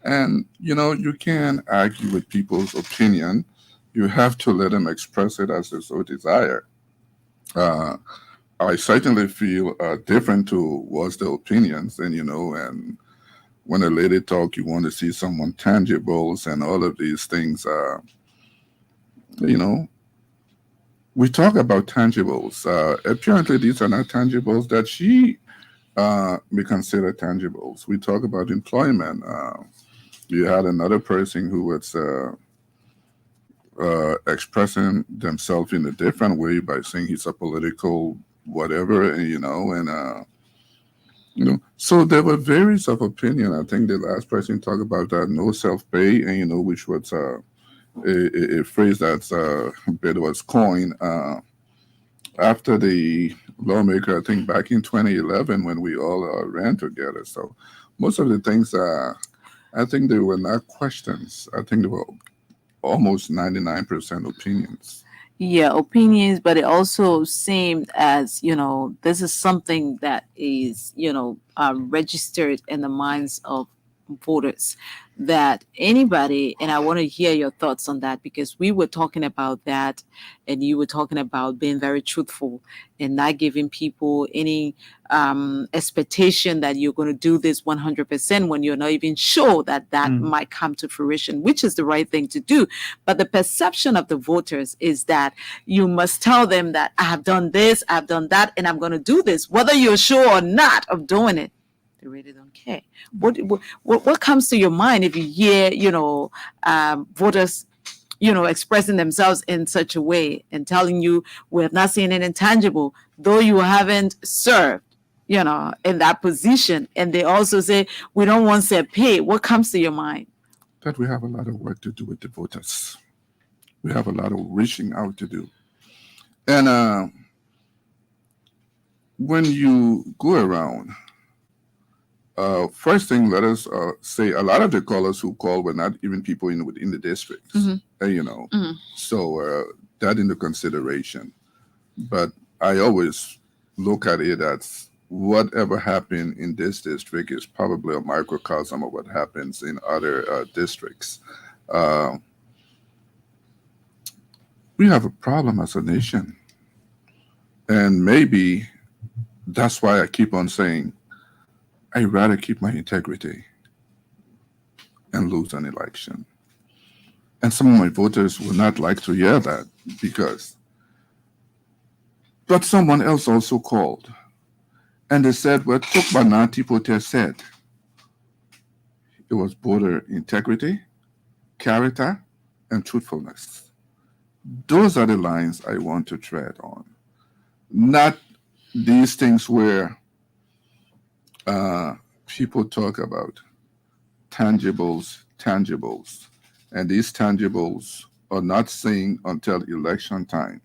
And, you can't argue with people's opinion. You have to let them express it as they so desire. I certainly feel different towards their opinions. And, and when a lady talk, you want to see someone tangibles and all of these things. We talk about tangibles. Apparently, these are not tangibles that she may consider tangibles. We talk about employment. You had another person who was expressing themselves in a different way by saying he's a political whatever, So there were various of opinion. I think the last person talked about that no self-pay, and which was a phrase that's bit was coined after the lawmaker, I think back in 2011 when we all ran together. So most of the things, I think they were not questions. I think they were almost 99% opinions. Yeah, opinions, but it also seemed as, this is something that is, registered in the minds of voters, that anybody, and I want to hear your thoughts on that, because we were talking about that and you were talking about being very truthful and not giving people any expectation that you're going to do this 100% when you're not even sure that might come to fruition, which is the right thing to do. But the perception of the voters is that you must tell them that I have done this, I've done that, and I'm going to do this, whether you're sure or not of doing it. They really don't care. What comes to your mind if you hear, voters, expressing themselves in such a way and telling you we have not seen anything tangible, though you haven't served, in that position, and they also say we don't want their pay? What comes to your mind? That we have a lot of work to do with the voters. We have a lot of reaching out to do, and when you go around. First thing, let us say a lot of the callers who call were not even people within the districts, So that into consideration. But I always look at it as whatever happened in this district is probably a microcosm of what happens in other districts. We have a problem as a nation. And maybe that's why I keep on saying, I'd rather keep my integrity and lose an election. And some of my voters would not like to hear that but someone else also called. And they said what Tukbanati Pote said. It was voter integrity, character, and truthfulness. Those are the lines I want to tread on. Not these things where people talk about tangibles, and these tangibles are not seen until election time,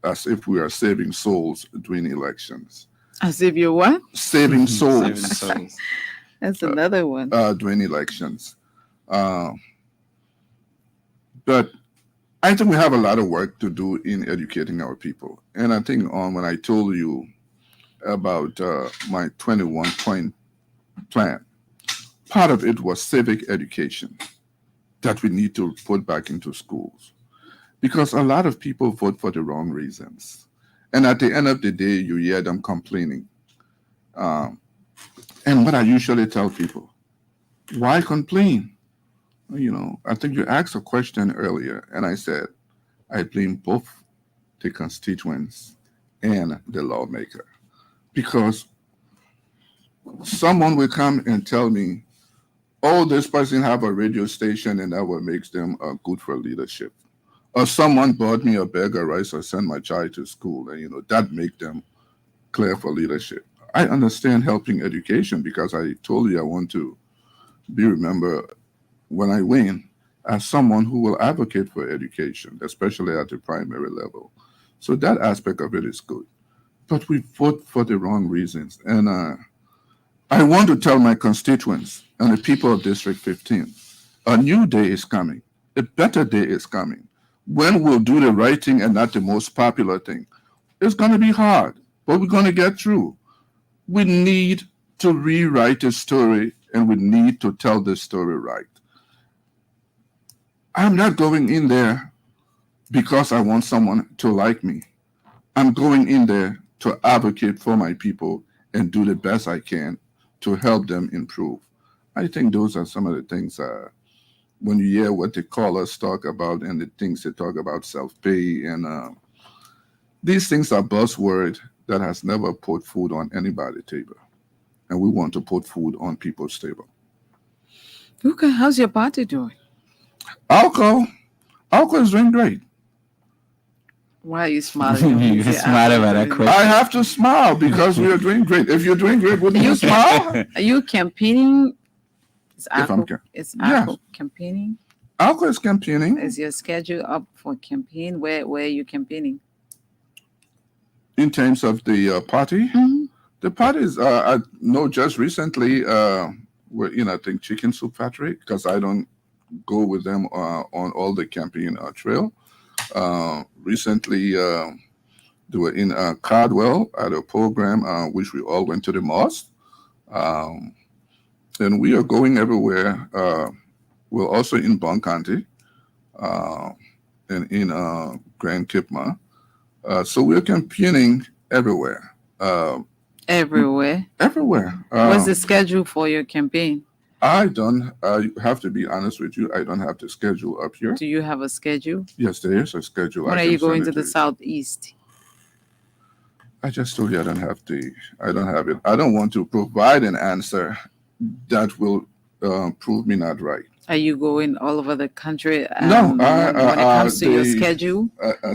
as if we are saving souls during elections. As if you're what? Saving souls. That's another one. During elections. But I think we have a lot of work to do in educating our people. And I think when I told you about my 21-point plan, part of it was civic education that we need to put back into schools. Because a lot of people vote for the wrong reasons. And at the end of the day, you hear them complaining. And what I usually tell people, why complain? I think you asked a question earlier, and I said, I blame both the constituents and the lawmaker. Because someone will come and tell me, oh, this person have a radio station and that what makes them good for leadership. Or someone bought me a bag of rice or sent my child to school, and that make them clear for leadership. I understand helping education because I told you I want to be remembered when I win as someone who will advocate for education, especially at the primary level. So that aspect of it is good. But we vote for the wrong reasons. And I want to tell my constituents and the people of District 15, a new day is coming. A better day is coming. When we'll do the right thing and not the most popular thing. It's going to be hard, but we're going to get through. We need to rewrite the story, and we need to tell the story right. I'm not going in there because I want someone to like me. I'm going in there to advocate for my people and do the best I can to help them improve. I think those are some of the things when you hear what the callers talk about and the things they talk about self-pay and these things are buzzwords that has never put food on anybody's table. And we want to put food on people's table. Okay, how's your party doing? Alco is doing great. Why are you smiling? You smile about that question. I have to smile because we are doing great. If you're doing great, wouldn't you smile? Are you campaigning? Is If I'm Alco campaigning? Alco is campaigning. Is your schedule up for campaign? Where are you campaigning? In terms of the party, the parties, I know just recently we're in, I think, Chicken Soup Factory because I don't go with them on all the campaign trail. Recently, they were in Cardwell at a program which we all went to the mosque. And we are going everywhere. We're also in Bon County and in Grand Kipma. So we're campaigning everywhere. Everywhere? Everywhere. What's the schedule for your campaign? I don't have to be honest with you. I don't have the schedule up here. Do you have a schedule? Yes, there is a schedule. When are you going to the southeast? I just told you I don't have it. I don't want to provide an answer that will prove me not right. Are you going all over the country? No, when it comes to your schedule.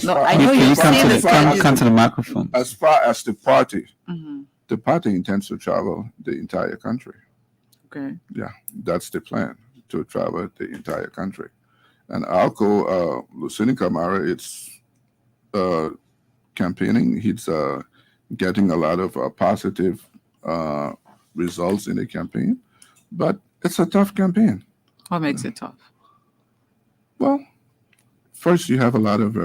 No, I know you come to the microphone. As far as the party, the party intends to travel the entire country. Okay. Yeah, that's the plan, to travel the entire country. And Alco, Lucini Camara, it's campaigning. He's getting a lot of positive results in the campaign, but it's a tough campaign. What makes it tough? Well, first you have a lot of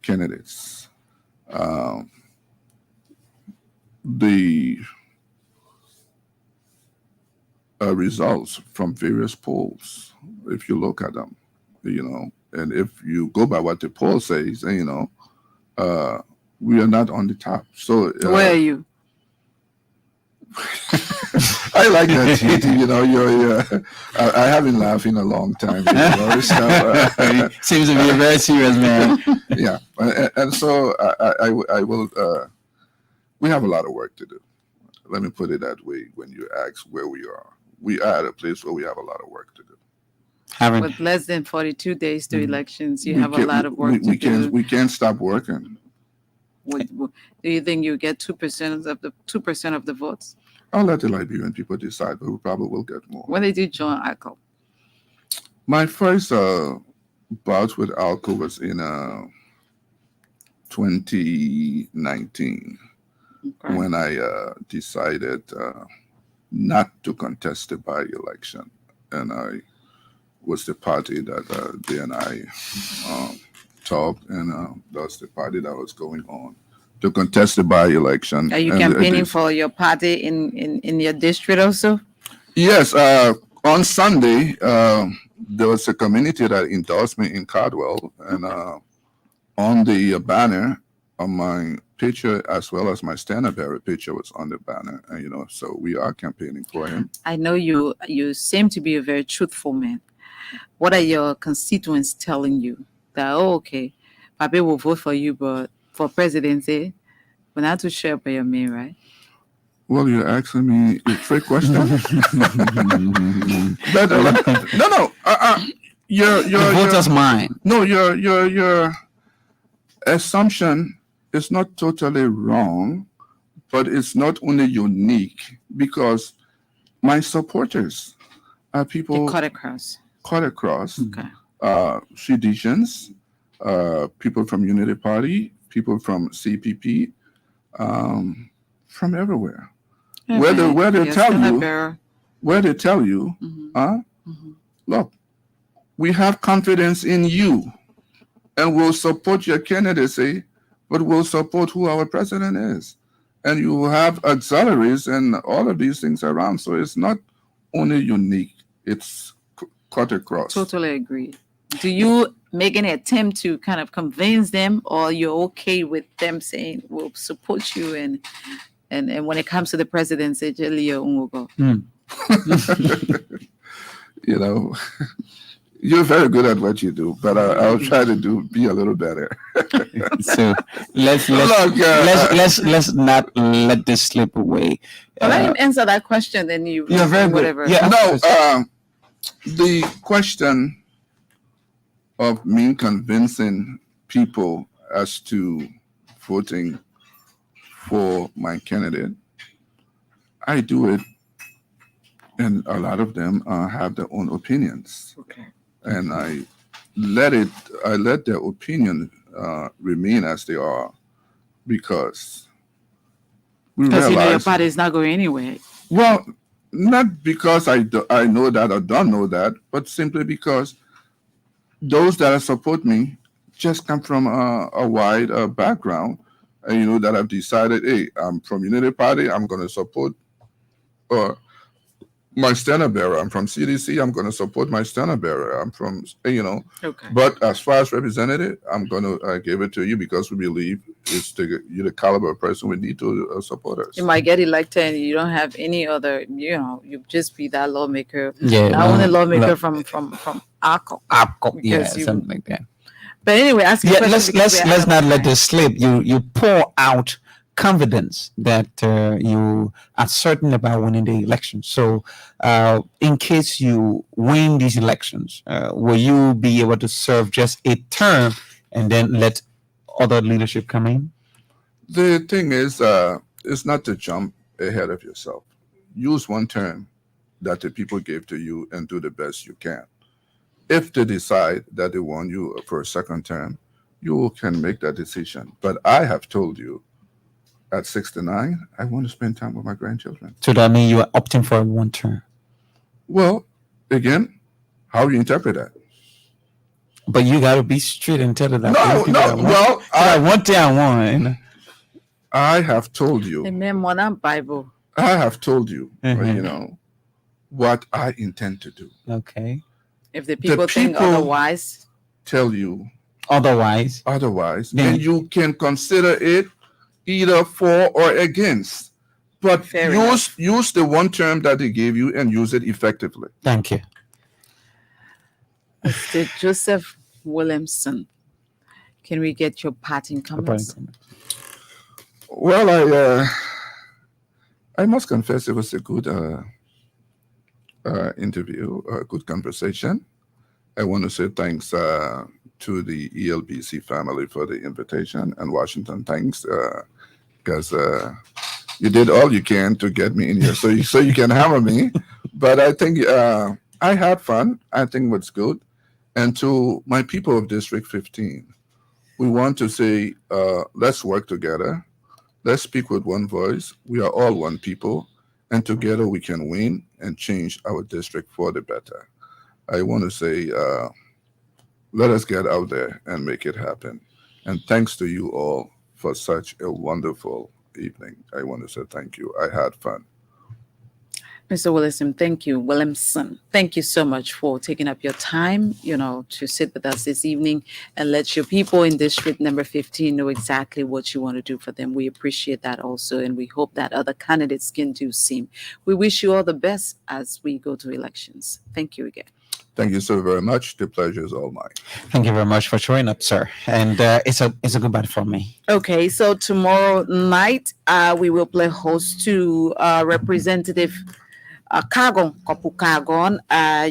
candidates. The results from various polls, if you look at them, and if you go by what the poll says, we are not on the top. So where are you? I like that, Titi. I haven't laughed in a long time. So, seems to be a very serious man. Yeah, and so I will. We have a lot of work to do. Let me put it that way. When you ask where we are at a place where we have a lot of work to do. With less than 42 days to elections, you have a lot of work to do. We can't stop working. Do you think you get 2% of the votes? I'll let the Liberian people decide, but we probably will get more. When did you join ALCO? My first bout with ALCO was in 2019, when I decided not to contest the by-election. And I was the party that they and I top, and that's the party that was going on to contest the by-election. Are you And campaigning for your party in your district also? Yes, on Sunday, there was a community that endorsed me in Cardwell, and on the banner, on my picture as well as my Standard-bearer picture was on the banner, and so we are campaigning for him. I know you seem to be a very truthful man. What are your constituents telling you? That, okay, Papi will vote for you, but for presidency, we're not too sure about your man, right? Well, you're asking me a trick question. But no. Your voter's mind. No, your assumption is not totally wrong, but it's not only unique because my supporters are people cut across. Okay. Seditians, people from Unity Party, people from CPP, from everywhere. Where they tell you, look, we have confidence in you, and we'll support your candidacy, but we'll support who our president is, and you will have auxiliaries and all of these things around. So it's not only unique; it's cut across. Totally agree. Do you make any attempt to kind of convince them, or you're okay with them saying we'll support you and when it comes to the presidency, You're very good at what you do, but I'll try to be a little better. So let's not let this slip away. Let him answer that question, then you're very whatever. good. Yeah, no, the question of me convincing people as to voting for my candidate, I do it, and a lot of them have their own opinions. Okay. And I let their opinion remain as they are, because we realize your party is not going anywhere. Well, not because I know that or don't know that, but simply because those that support me just come from a wide background, and that have decided, hey, I'm from Unity Party, I'm going to support my Standard-bearer. I'm from CDC, I'm going to support my Standard-bearer. I'm from, Okay. But as far as representative, I'm going to give it to you because we believe you're the caliber of person we need to support us. You might get elected and you don't have any other, you just be that lawmaker. Yeah. Not only lawmaker from ARCO. Yeah, something like that. But anyway, let's not let this slip. You pour out confidence that you are certain about winning the election. So, in case you win these elections, will you be able to serve just a term and then let other leadership come in? The thing is, it's not to jump ahead of yourself. Use one term that the people gave to you and do the best you can. If they decide that they want you for a second term, you can make that decision. But I have told you, at 69, I want to spend time with my grandchildren. So that means you are opting for one term. Well, again, how you interpret that? But you got to be straight and tell it that. No. Well, I want one. I have told you. Bible. I have told you, what I intend to do. Okay. If the people think otherwise, tell you otherwise, then you can consider it either for or against. But use the one term that they gave you and use it effectively. Thank you. Mr. Joseph Williamson, can we get your parting comments? Well, I must confess it was a good interview, a good conversation. I want to say thanks to the ELBC family for the invitation, and Washington, thanks, because you did all you can to get me in here so you can hammer me. But I think I had fun. I think it was good. And to my people of District 15, we want to say, let's work together. Let's speak with one voice. We are all one people, and together we can win and change our district for the better. I want to say Let us get out there and make it happen. And thanks to you all for such a wonderful evening. I want to say thank you. I had fun. Mr. Williamson, thank you so much for taking up your time, to sit with us this evening and let your people in district number 15 know exactly what you want to do for them. We appreciate that also, and we hope that other candidates can do same. We wish you all the best as we go to elections. Thank you again. Thank you so very much. The pleasure is all mine. Thank you very much for showing up, sir. And it's a goodbye from me. Okay, so tomorrow night we will play host to Representative Kagon, Kopu Kagon.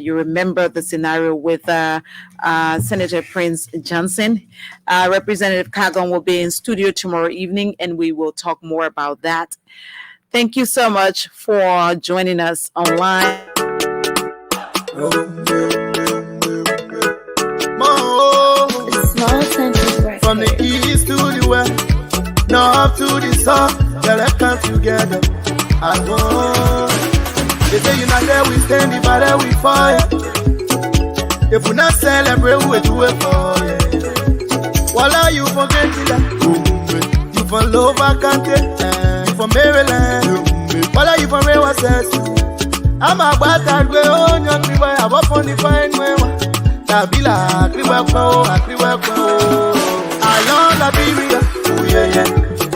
You remember the scenario with Senator Prince Johnson. Representative Kagon will be in studio tomorrow evening, and we will talk more about that. Thank you so much for joining us online. From the east to the west, north to the south, let's come together. I go. They say united we stand, divided we fight. If we not celebrate, we do it for you. While you forget that, you from Lower Country, you from Maryland. While you from Rewa says, I'm a bad way on your river. I'm up on the fine way. Tabila, Kriwako,